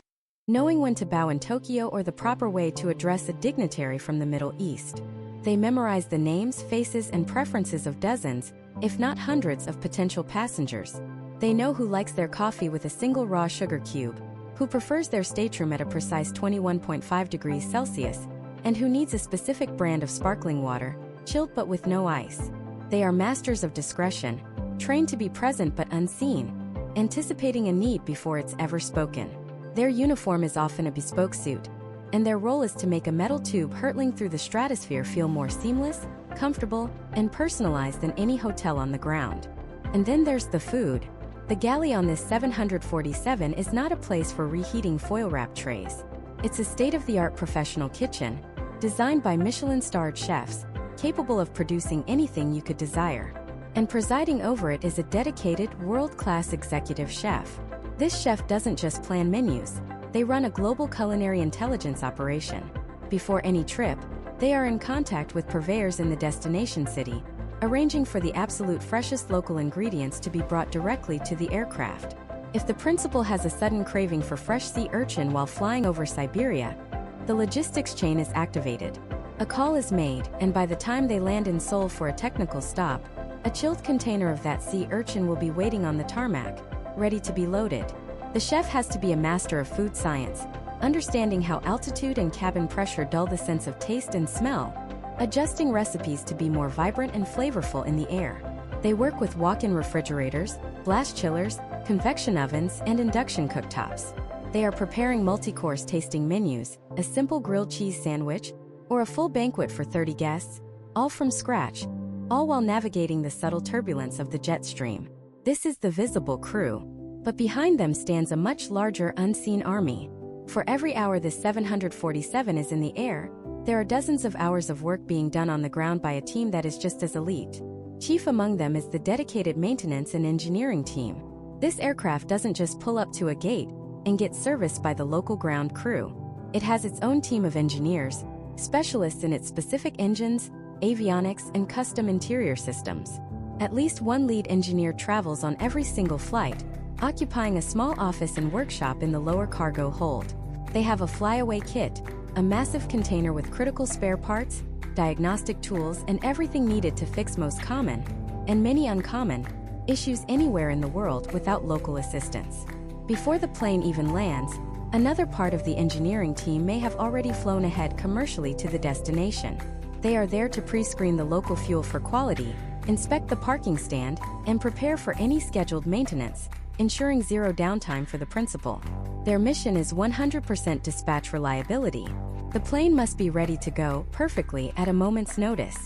knowing when to bow in Tokyo or the proper way to address a dignitary from the Middle East. They memorize the names, faces, and preferences of dozens, if not hundreds, of potential passengers. They know who likes their coffee with a single raw sugar cube, who prefers their stateroom at a precise 21.5 degrees Celsius, and who needs a specific brand of sparkling water, chilled but with no ice. They are masters of discretion, trained to be present but unseen, anticipating a need before it's ever spoken. Their uniform is often a bespoke suit, and their role is to make a metal tube hurtling through the stratosphere feel more seamless, comfortable, and personalized than any hotel on the ground. And then there's the food. The galley on this 747 is not a place for reheating foil-wrap trays. It's a state-of-the-art professional kitchen, designed by Michelin-starred chefs, capable of producing anything you could desire. And presiding over it is a dedicated, world-class executive chef. This chef doesn't just plan menus, they run a global culinary intelligence operation. Before any trip, they are in contact with purveyors in the destination city, arranging for the absolute freshest local ingredients to be brought directly to the aircraft. If the principal has a sudden craving for fresh sea urchin while flying over Siberia, the logistics chain is activated. A call is made, and by the time they land in Seoul for a technical stop, a chilled container of that sea urchin will be waiting on the tarmac, ready to be loaded. The chef has to be a master of food science, understanding how altitude and cabin pressure dull the sense of taste and smell, adjusting recipes to be more vibrant and flavorful in the air. They work with walk-in refrigerators, blast chillers, convection ovens, and induction cooktops. They are preparing multi-course tasting menus, a simple grilled cheese sandwich, or a full banquet for 30 guests, all from scratch, all while navigating the subtle turbulence of the jet stream. This is the visible crew. But behind them stands a much larger unseen army. For every hour this 747 is in the air, there are dozens of hours of work being done on the ground by a team that is just as elite. Chief among them is the dedicated maintenance and engineering team. This aircraft doesn't just pull up to a gate and get serviced by the local ground crew. It has its own team of engineers, specialists in its specific engines, avionics, and custom interior systems. At least one lead engineer travels on every single flight, occupying a small office and workshop in the lower cargo hold. They have a flyaway kit, a massive container with critical spare parts, diagnostic tools, and everything needed to fix most common, and many uncommon, issues anywhere in the world without local assistance. Before the plane even lands, another part of the engineering team may have already flown ahead commercially to the destination. They are there to pre-screen the local fuel for quality, inspect the parking stand, and prepare for any scheduled maintenance, ensuring zero downtime for the principal. Their mission is 100% dispatch reliability. The plane must be ready to go perfectly at a moment's notice.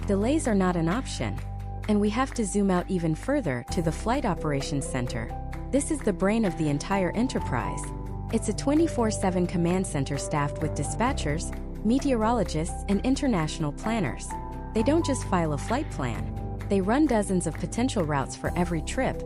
Delays are not an option. And we have to zoom out even further to the Flight Operations Center. This is the brain of the entire enterprise. It's a 24/7 command center staffed with dispatchers, meteorologists, and international planners. They don't just file a flight plan. They run dozens of potential routes for every trip,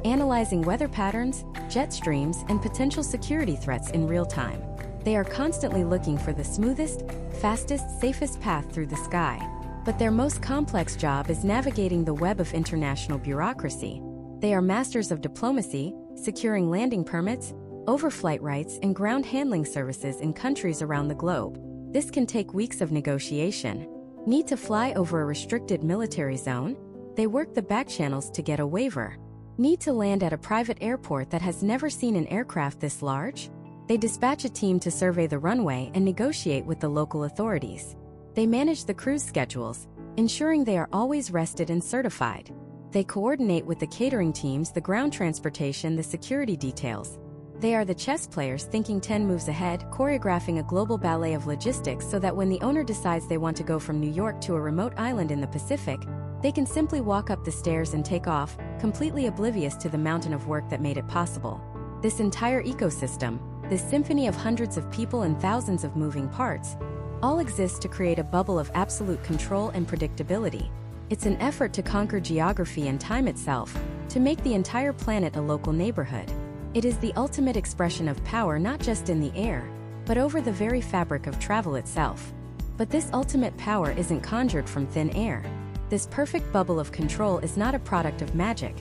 analyzing weather patterns, jet streams, and potential security threats in real time. They are constantly looking for the smoothest, fastest, safest path through the sky. But their most complex job is navigating the web of international bureaucracy. They are masters of diplomacy, securing landing permits, overflight rights, and ground handling services in countries around the globe. This can take weeks of negotiation. Need to fly over a restricted military zone? They work the back channels to get a waiver. Need to land at a private airport that has never seen an aircraft this large? They dispatch a team to survey the runway and negotiate with the local authorities. They manage the cruise schedules, ensuring they are always rested and certified. They coordinate with the catering teams, the ground transportation, the security details. They are the chess players thinking 10 moves ahead, choreographing a global ballet of logistics so that when the owner decides they want to go from New York to a remote island in the Pacific, they can simply walk up the stairs and take off, completely oblivious to the mountain of work that made it possible. This entire ecosystem, this symphony of hundreds of people and thousands of moving parts, all exist to create a bubble of absolute control and predictability. It's an effort to conquer geography and time itself, to make the entire planet a local neighborhood. It is the ultimate expression of power not just in the air, but over the very fabric of travel itself. But this ultimate power isn't conjured from thin air. This perfect bubble of control is not a product of magic.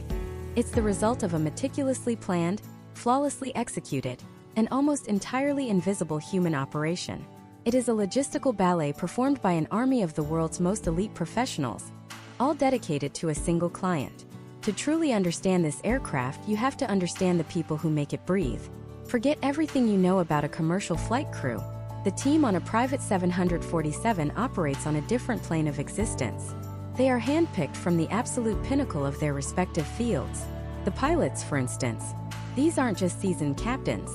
It's the result of a meticulously planned, flawlessly executed, and almost entirely invisible human operation. It is a logistical ballet performed by an army of the world's most elite professionals, all dedicated to a single client. To truly understand this aircraft, you have to understand the people who make it breathe. Forget everything you know about a commercial flight crew. The team on a private 747 operates on a different plane of existence. They are handpicked from the absolute pinnacle of their respective fields. The pilots, for instance. These aren't just seasoned captains.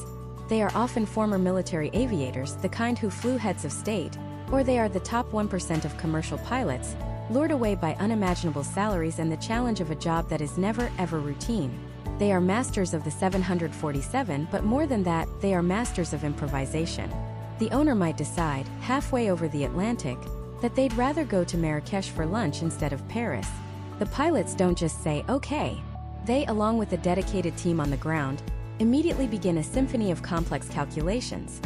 They are often former military aviators, the kind who flew heads of state, or they are the top 1% of commercial pilots, lured away by unimaginable salaries and the challenge of a job that is never, ever routine. They are masters of the 747, but more than that, they are masters of improvisation. The owner might decide, halfway over the Atlantic, that they'd rather go to Marrakesh for lunch instead of Paris. The pilots don't just say, okay. They, along with a dedicated team on the ground, immediately begin a symphony of complex calculations.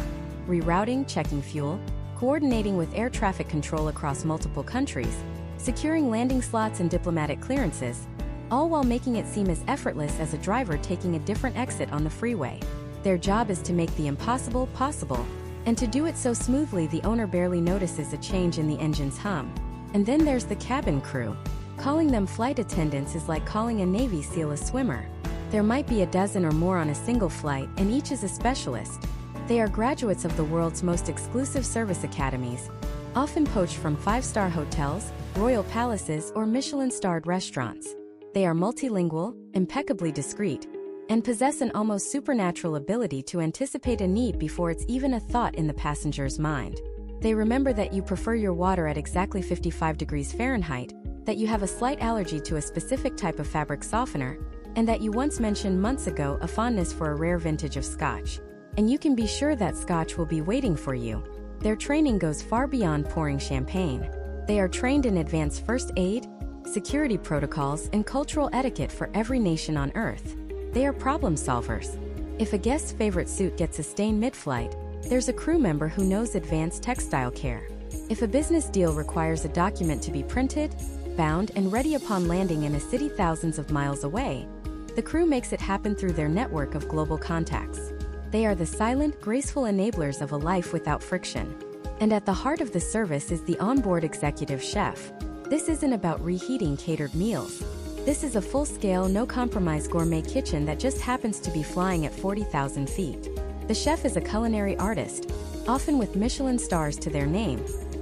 Rerouting, checking fuel, coordinating with air traffic control across multiple countries, securing landing slots and diplomatic clearances, all while making it seem as effortless as a driver taking a different exit on the freeway. Their job is to make the impossible possible, and to do it so smoothly the owner barely notices a change in the engine's hum. And then there's the cabin crew. Calling them flight attendants is like calling a Navy SEAL a swimmer. There might be a dozen or more on a single flight, and each is a specialist. They are graduates of the world's most exclusive service academies, often poached from five-star hotels, royal palaces, or Michelin-starred restaurants. They are multilingual, impeccably discreet, and possess an almost supernatural ability to anticipate a need before it's even a thought in the passenger's mind. They remember that you prefer your water at exactly 55 degrees Fahrenheit, that you have a slight allergy to a specific type of fabric softener, and that you once mentioned months ago a fondness for a rare vintage of scotch. And you can be sure that scotch will be waiting for you. Their training goes far beyond pouring champagne. They are trained in advanced first aid, security protocols, and cultural etiquette for every nation on Earth. They are problem solvers. If a guest's favorite suit gets a stain mid-flight, there's a crew member who knows advanced textile care. If a business deal requires a document to be printed, bound, and ready upon landing in a city thousands of miles away, the crew makes it happen through their network of global contacts. They are the silent, graceful enablers of a life without friction. And at the heart of the service is the onboard executive chef. This isn't about reheating catered meals. This is a full-scale, no-compromise gourmet kitchen that just happens to be flying at 40,000 feet. The chef is a culinary artist, often with Michelin stars to their name,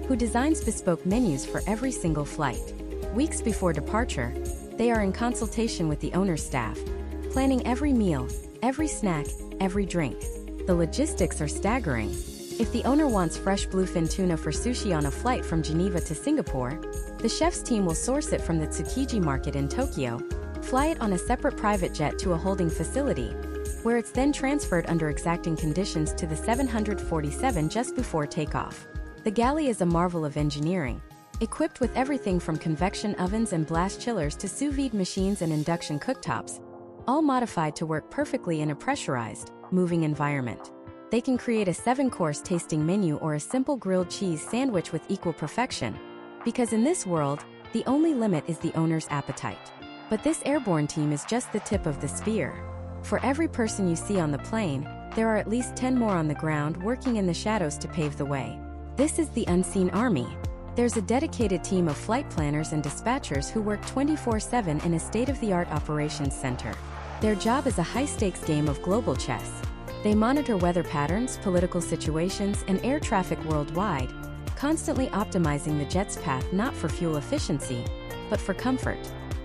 who designs bespoke menus for every single flight. Weeks before departure, they are in consultation with the owner's staff, planning every meal, every snack, every drink. The logistics are staggering. If the owner wants fresh bluefin tuna for sushi on a flight from Geneva to Singapore, the chef's team will source it from the Tsukiji market in Tokyo, fly it on a separate private jet to a holding facility, where it's then transferred under exacting conditions to the 747 just before takeoff. The galley is a marvel of engineering, equipped with everything from convection ovens and blast chillers to sous vide machines and induction cooktops, all modified to work perfectly in a pressurized, moving environment. They can create a 7-course tasting menu or a simple grilled cheese sandwich with equal perfection, because in this world, the only limit is the owner's appetite. But this airborne team is just the tip of the spear. For every person you see on the plane, there are at least 10 more on the ground working in the shadows to pave the way. This is the unseen army. There's a dedicated team of flight planners and dispatchers who work 24/7 in a state-of-the-art operations center. Their job is a high-stakes game of global chess. They monitor weather patterns, political situations, and air traffic worldwide, constantly optimizing the jet's path not for fuel efficiency, but for comfort.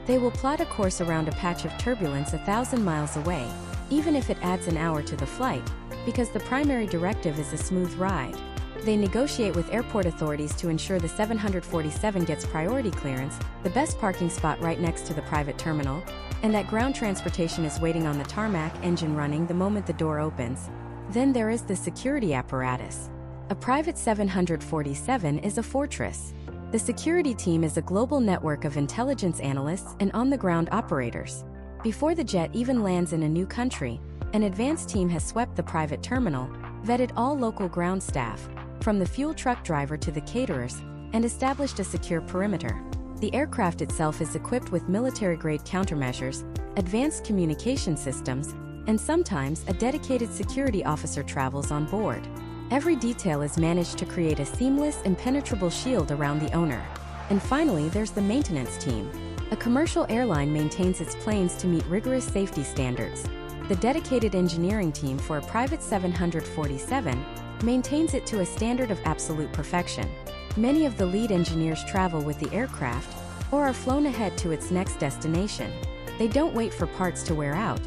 They will plot a course around a patch of turbulence 1,000 miles away, even if it adds an hour to the flight, because the primary directive is a smooth ride. They negotiate with airport authorities to ensure the 747 gets priority clearance, the best parking spot right next to the private terminal, and that ground transportation is waiting on the tarmac, engine running the moment the door opens. Then there is the security apparatus. A private 747 is a fortress. The security team is a global network of intelligence analysts and on-the-ground operators. Before the jet even lands in a new country, an advanced team has swept the private terminal, vetted all local ground staff, from the fuel truck driver to the caterers, and established a secure perimeter. The aircraft itself is equipped with military-grade countermeasures, advanced communication systems, and sometimes a dedicated security officer travels on board. Every detail is managed to create a seamless, impenetrable shield around the owner. And finally, there's the maintenance team. A commercial airline maintains its planes to meet rigorous safety standards. The dedicated engineering team for a private 747 maintains it to a standard of absolute perfection. Many of the lead engineers travel with the aircraft or are flown ahead to its next destination. They don't wait for parts to wear out.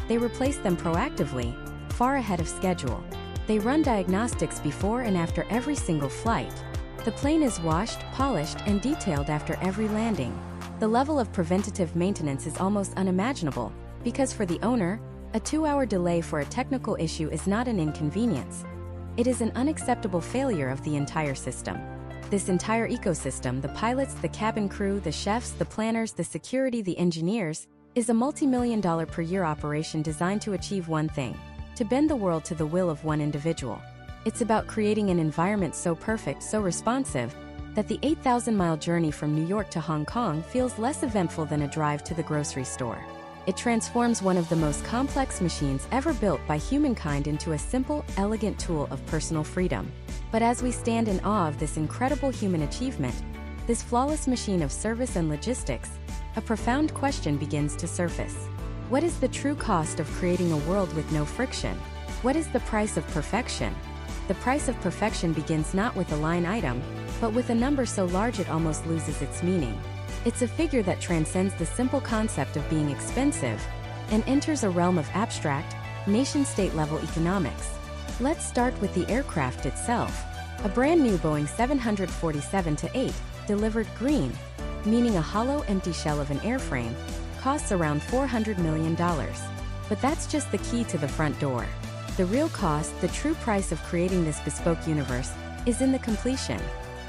They replace them proactively, far ahead of schedule. They run diagnostics before and after every single flight. The plane is washed, polished, and detailed after every landing. The level of preventative maintenance is almost unimaginable, because for the owner, a 2-hour delay for a technical issue is not an inconvenience. It is an unacceptable failure of the entire system. This entire ecosystem, the pilots, the cabin crew, the chefs, the planners, the security, the engineers, is a multi-million-dollar per year operation designed to achieve one thing: to bend the world to the will of one individual. It's about creating an environment so perfect, so responsive, that the 8,000-mile journey from New York to Hong Kong feels less eventful than a drive to the grocery store. It transforms one of the most complex machines ever built by humankind into a simple, elegant tool of personal freedom. But as we stand in awe of this incredible human achievement, this flawless machine of service and logistics, a profound question begins to surface. What is the true cost of creating a world with no friction? What is the price of perfection? The price of perfection begins not with a line item, but with a number so large it almost loses its meaning. It's a figure that transcends the simple concept of being expensive and enters a realm of abstract, nation-state level economics. Let's start with the aircraft itself. A brand new Boeing 747-8, delivered green, meaning a hollow, empty shell of an airframe, costs around $400 million. But that's just the key to the front door. The real cost, the true price of creating this bespoke universe, is in the completion.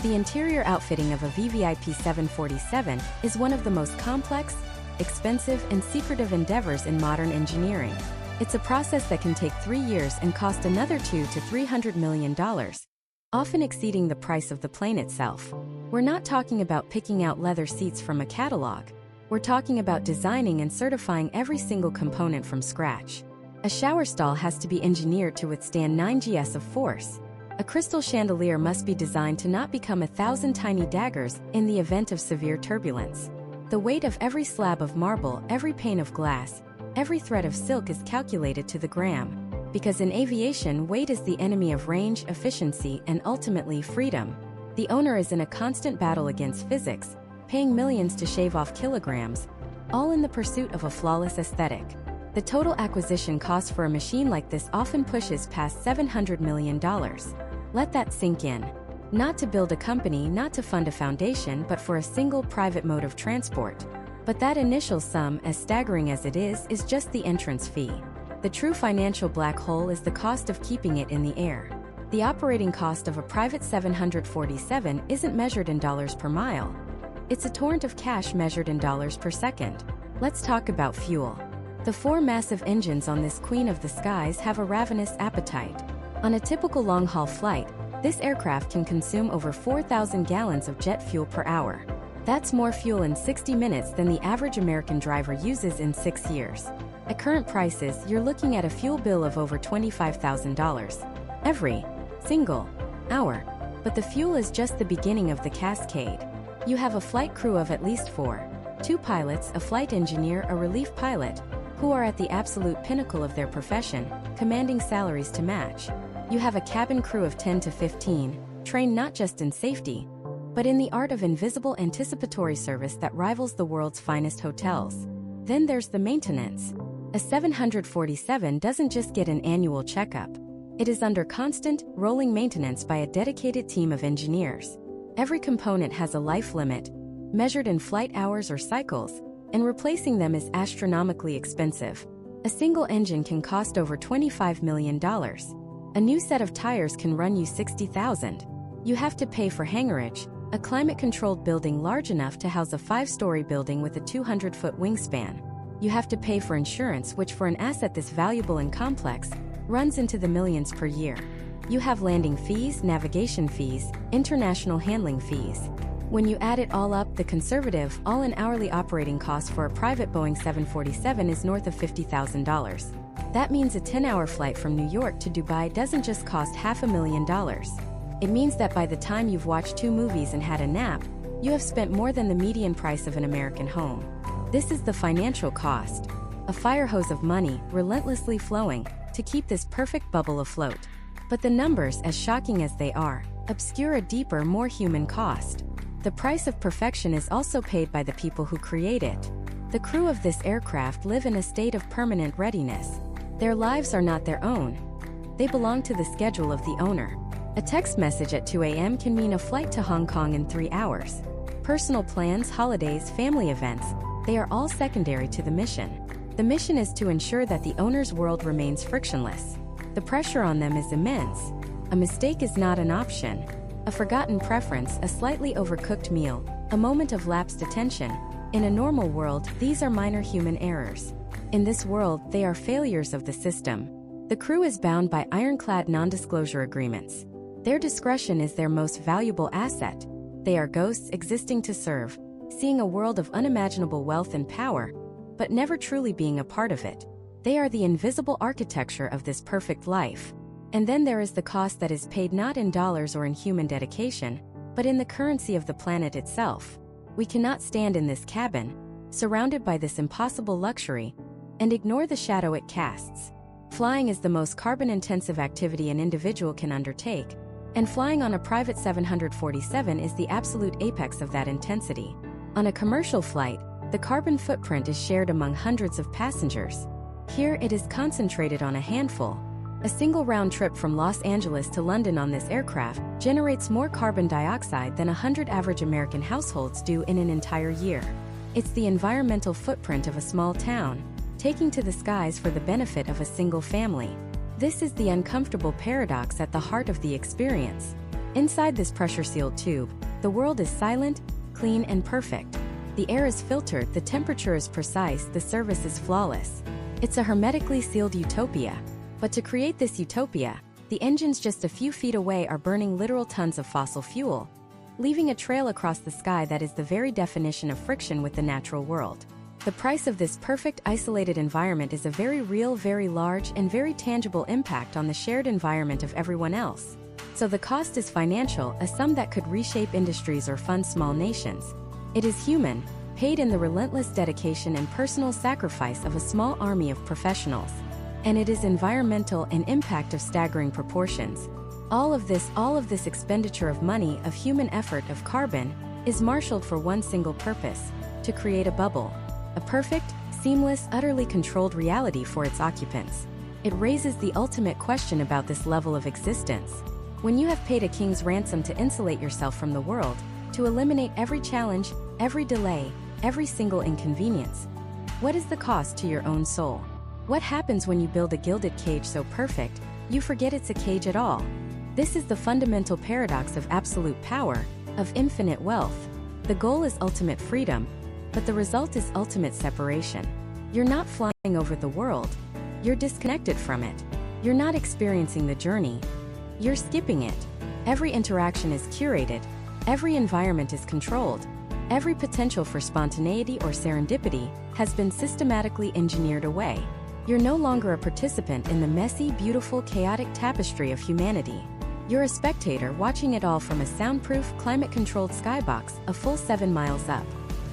The interior outfitting of a VVIP 747 is one of the most complex, expensive, and secretive endeavors in modern engineering. It's a process that can take 3 years and cost another $200 to $300 million, often exceeding the price of the plane itself. We're not talking about picking out leather seats from a catalog. We're talking about designing and certifying every single component from scratch. A shower stall has to be engineered to withstand 9 gs of force. A crystal chandelier must be designed to not become 1,000 tiny daggers in the event of severe turbulence. The weight of every slab of marble, every pane of glass, every thread of silk is calculated to the gram, because in aviation, weight is the enemy of range, efficiency, and ultimately freedom. The owner is in a constant battle against physics, paying millions to shave off kilograms, all in the pursuit of a flawless aesthetic. The total acquisition cost for a machine like this often pushes past $700 million. Let that sink in. Not to build a company, not to fund a foundation, but for a single private mode of transport. But that initial sum, as staggering as it is just the entrance fee. The true financial black hole is the cost of keeping it in the air. The operating cost of a private 747 isn't measured in dollars per mile. It's a torrent of cash measured in dollars per second. Let's talk about fuel. The 4 massive engines on this queen of the skies have a ravenous appetite. On a typical long-haul flight, this aircraft can consume over 4,000 gallons of jet fuel per hour. That's more fuel in 60 minutes than the average American driver uses in 6 years. At current prices, you're looking at a fuel bill of over $25,000 every single hour. But the fuel is just the beginning of the cascade. You have a flight crew of at least 4, 2 pilots, a flight engineer, a relief pilot, who are at the absolute pinnacle of their profession, commanding salaries to match. You have a cabin crew of 10 to 15, trained not just in safety, but in the art of invisible anticipatory service that rivals the world's finest hotels. Then there's the maintenance. A 747 doesn't just get an annual checkup. It is under constant, rolling maintenance by a dedicated team of engineers. Every component has a life limit, measured in flight hours or cycles, and replacing them is astronomically expensive. A single engine can cost over $25 million. A new set of tires can run you $60,000. You have to pay for hangarage, A climate-controlled building large enough to house a 5-story building with a 200-foot wingspan. You have to pay for insurance, which for an asset this valuable and complex, runs into the millions per year. You have landing fees, navigation fees, international handling fees. When you add it all up, the conservative, all-in hourly operating cost for a private Boeing 747 is north of $50,000. That means a 10-hour flight from New York to Dubai doesn't just cost $500,000. It means that by the time you've watched 2 movies and had a nap, you have spent more than the median price of an American home. This is the financial cost. A fire hose of money, relentlessly flowing, to keep this perfect bubble afloat. But the numbers, as shocking as they are, obscure a deeper, more human cost. The price of perfection is also paid by the people who create it. The crew of this aircraft live in a state of permanent readiness. Their lives are not their own. They belong to the schedule of the owner. A text message at 2 a.m. can mean a flight to Hong Kong in 3 hours. Personal plans, holidays, family events, they are all secondary to the mission. The mission is to ensure that the owner's world remains frictionless. The pressure on them is immense. A mistake is not an option. A forgotten preference, a slightly overcooked meal, a moment of lapsed attention. In a normal world, these are minor human errors. In this world, they are failures of the system. The crew is bound by ironclad non-disclosure agreements. Their discretion is their most valuable asset. They are ghosts existing to serve, seeing a world of unimaginable wealth and power, but never truly being a part of it. They are the invisible architecture of this perfect life. And then there is the cost that is paid not in dollars or in human dedication, but in the currency of the planet itself. We cannot stand in this cabin, surrounded by this impossible luxury, and ignore the shadow it casts. Flying is the most carbon-intensive activity an individual can undertake, and flying on a private 747 is the absolute apex of that intensity. On a commercial flight, the carbon footprint is shared among hundreds of passengers. Here it is concentrated on a handful. A single round trip from Los Angeles to London on this aircraft generates more carbon dioxide than 100 average American households do in an entire year. It's the environmental footprint of a small town, taking to the skies for the benefit of a single family. This is the uncomfortable paradox at the heart of the experience. Inside this pressure-sealed tube, the world is silent, clean, and perfect. The air is filtered, the temperature is precise, the service is flawless. It's a hermetically sealed utopia. But to create this utopia, the engines just a few feet away are burning literal tons of fossil fuel, leaving a trail across the sky that is the very definition of friction with the natural world. The price of this perfect isolated environment is a very real, very large, and very tangible impact on the shared environment of everyone else. So the cost is financial, a sum that could reshape industries or fund small nations. It is human, paid in the relentless dedication and personal sacrifice of a small army of professionals. And it is environmental, an impact of staggering proportions. All of this expenditure of money, of human effort, of carbon, is marshaled for one single purpose: to create a bubble. A perfect, seamless, utterly controlled reality for its occupants. It raises the ultimate question about this level of existence. When you have paid a king's ransom to insulate yourself from the world, to eliminate every challenge, every delay, every single inconvenience, what is the cost to your own soul? What happens when you build a gilded cage so perfect, you forget it's a cage at all? This is the fundamental paradox of absolute power, of infinite wealth. The goal is ultimate freedom, but the result is ultimate separation. You're not flying over the world. You're disconnected from it. You're not experiencing the journey. You're skipping it. Every interaction is curated. Every environment is controlled. Every potential for spontaneity or serendipity has been systematically engineered away. You're no longer a participant in the messy, beautiful, chaotic tapestry of humanity. You're a spectator watching it all from a soundproof, climate-controlled skybox a full 7 miles up.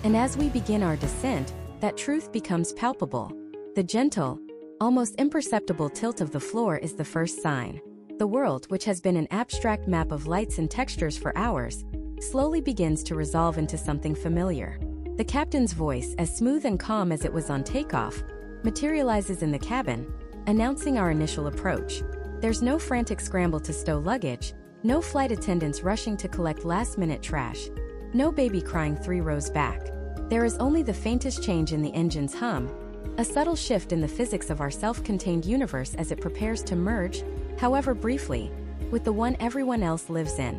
And as we begin our descent, that truth becomes palpable. The gentle, almost imperceptible tilt of the floor is the first sign. The world, which has been an abstract map of lights and textures for hours, slowly begins to resolve into something familiar. The captain's voice, as smooth and calm as it was on takeoff, materializes in the cabin, announcing our initial approach. There's no frantic scramble to stow luggage, no flight attendants rushing to collect last-minute trash, no baby crying 3 rows back. There is only the faintest change in the engine's hum, a subtle shift in the physics of our self-contained universe as it prepares to merge, however briefly, with the one everyone else lives in.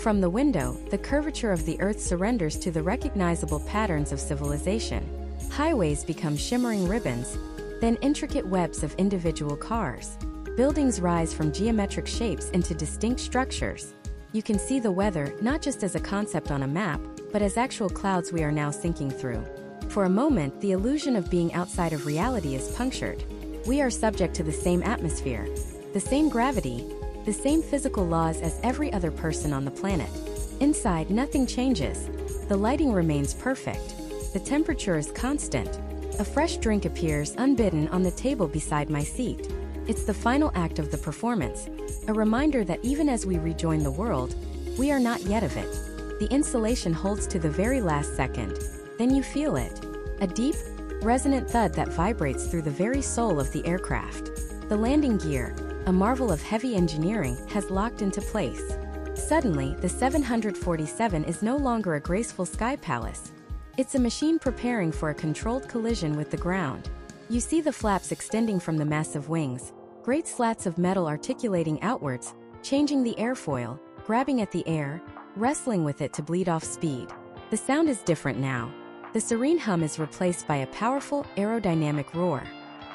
From the window, the curvature of the earth surrenders to the recognizable patterns of civilization. Highways become shimmering ribbons, then intricate webs of individual cars. Buildings rise from geometric shapes into distinct structures. You can see the weather not just as a concept on a map, but as actual clouds we are now sinking through. For a moment, the illusion of being outside of reality is punctured. We are subject to the same atmosphere, the same gravity, the same physical laws as every other person on the planet. Inside, nothing changes. The lighting remains perfect. The temperature is constant. A fresh drink appears unbidden on the table beside my seat. It's the final act of the performance, a reminder that even as we rejoin the world, we are not yet of it. The insulation holds to the very last second. Then you feel it. A deep, resonant thud that vibrates through the very soul of the aircraft. The landing gear, a marvel of heavy engineering, has locked into place. Suddenly, the 747 is no longer a graceful sky palace. It's a machine preparing for a controlled collision with the ground. You see the flaps extending from the massive wings, great slats of metal articulating outwards, changing the airfoil, grabbing at the air, wrestling with it to bleed off speed. The sound is different now. The serene hum is replaced by a powerful, aerodynamic roar.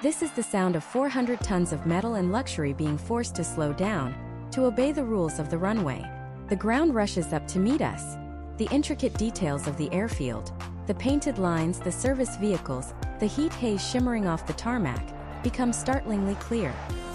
This is the sound of 400 tons of metal and luxury being forced to slow down, to obey the rules of the runway. The ground rushes up to meet us. The intricate details of the airfield, the painted lines, the service vehicles, the heat haze shimmering off the tarmac, become startlingly clear.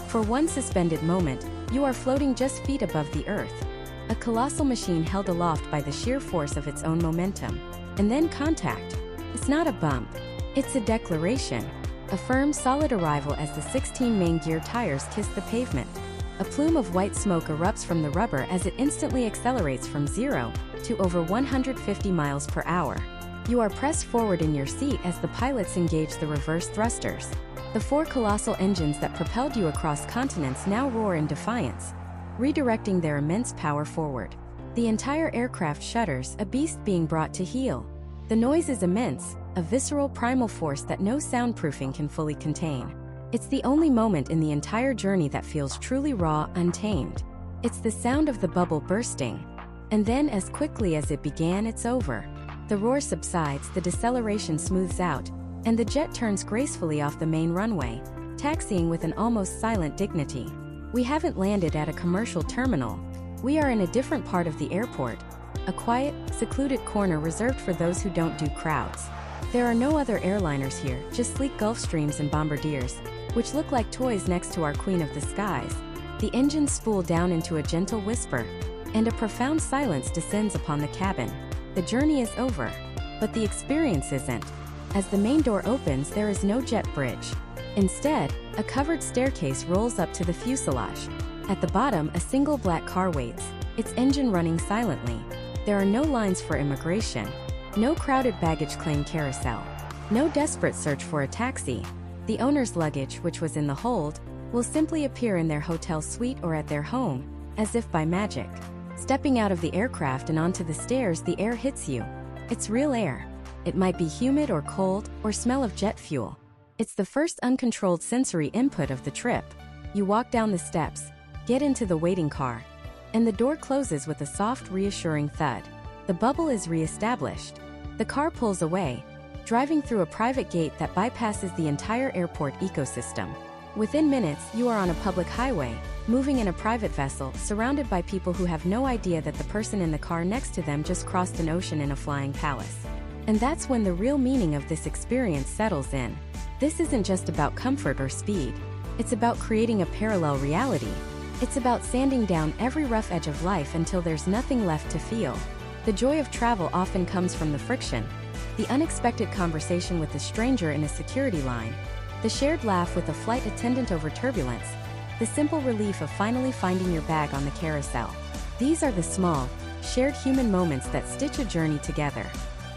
For one suspended moment, you are floating just feet above the earth. A colossal machine held aloft by the sheer force of its own momentum. And then contact. It's not a bump. It's a declaration. A firm, solid arrival as the 16 main gear tires kiss the pavement. A plume of white smoke erupts from the rubber as it instantly accelerates from 0 to over 150 miles per hour. You are pressed forward in your seat as the pilots engage the reverse thrusters. The 4 colossal engines that propelled you across continents now roar in defiance, redirecting their immense power forward. The entire aircraft shudders, a beast being brought to heel. The noise is immense, a visceral primal force that no soundproofing can fully contain. It's the only moment in the entire journey that feels truly raw, untamed. It's the sound of the bubble bursting. And then, as quickly as it began, it's over. The roar subsides, the deceleration smooths out, and the jet turns gracefully off the main runway, taxiing with an almost silent dignity. We haven't landed at a commercial terminal. We are in a different part of the airport, a quiet, secluded corner reserved for those who don't do crowds. There are no other airliners here, just sleek Gulfstreams and Bombardiers, which look like toys next to our Queen of the Skies. The engines spool down into a gentle whisper, and a profound silence descends upon the cabin. The journey is over, but the experience isn't. As the main door opens, there is no jet bridge. Instead, a covered staircase rolls up to the fuselage. At the bottom, a single black car waits, its engine running silently. There are no lines for immigration, no crowded baggage claim carousel, no desperate search for a taxi. The owner's luggage, which was in the hold, will simply appear in their hotel suite or at their home, as if by magic. Stepping out of the aircraft and onto the stairs, the air hits you. It's real air. It might be humid or cold, or smell of jet fuel. It's the first uncontrolled sensory input of the trip. You walk down the steps, get into the waiting car, and the door closes with a soft, reassuring thud. The bubble is re-established. The car pulls away, driving through a private gate that bypasses the entire airport ecosystem. Within minutes, you are on a public highway, moving in a private vessel, surrounded by people who have no idea that the person in the car next to them just crossed an ocean in a flying palace. And that's when the real meaning of this experience settles in. This isn't just about comfort or speed. It's about creating a parallel reality. It's about sanding down every rough edge of life until there's nothing left to feel. The joy of travel often comes from the friction, the unexpected conversation with a stranger in a security line, the shared laugh with a flight attendant over turbulence, the simple relief of finally finding your bag on the carousel. These are the small, shared human moments that stitch a journey together.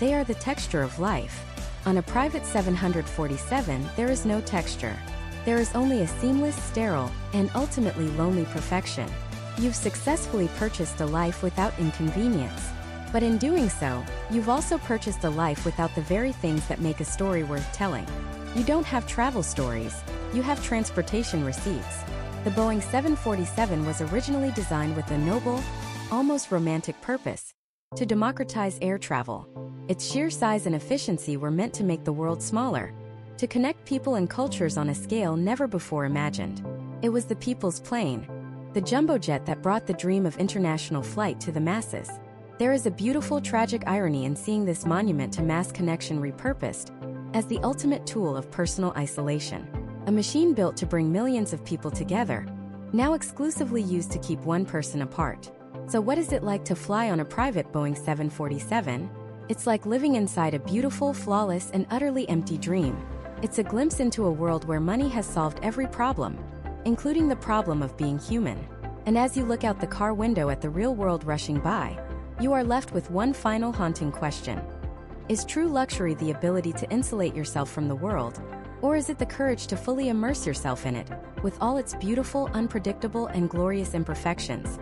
They are the texture of life. On a private 747, there is no texture. There is only a seamless, sterile, and ultimately lonely perfection. You've successfully purchased a life without inconvenience. But in doing so, you've also purchased a life without the very things that make a story worth telling. You don't have travel stories, you have transportation receipts. The Boeing 747 was originally designed with a noble, almost romantic purpose: to democratize air travel. Its sheer size and efficiency were meant to make the world smaller, to connect people and cultures on a scale never before imagined. It was the people's plane, the jumbo jet that brought the dream of international flight to the masses. There is a beautiful tragic irony in seeing this monument to mass connection repurposed as the ultimate tool of personal isolation. A machine built to bring millions of people together, now exclusively used to keep one person apart. So what is it like to fly on a private Boeing 747? It's like living inside a beautiful, flawless, and utterly empty dream. It's a glimpse into a world where money has solved every problem, including the problem of being human. And as you look out the car window at the real world rushing by, you are left with one final haunting question. Is true luxury the ability to insulate yourself from the world, or is it the courage to fully immerse yourself in it, with all its beautiful, unpredictable, and glorious imperfections?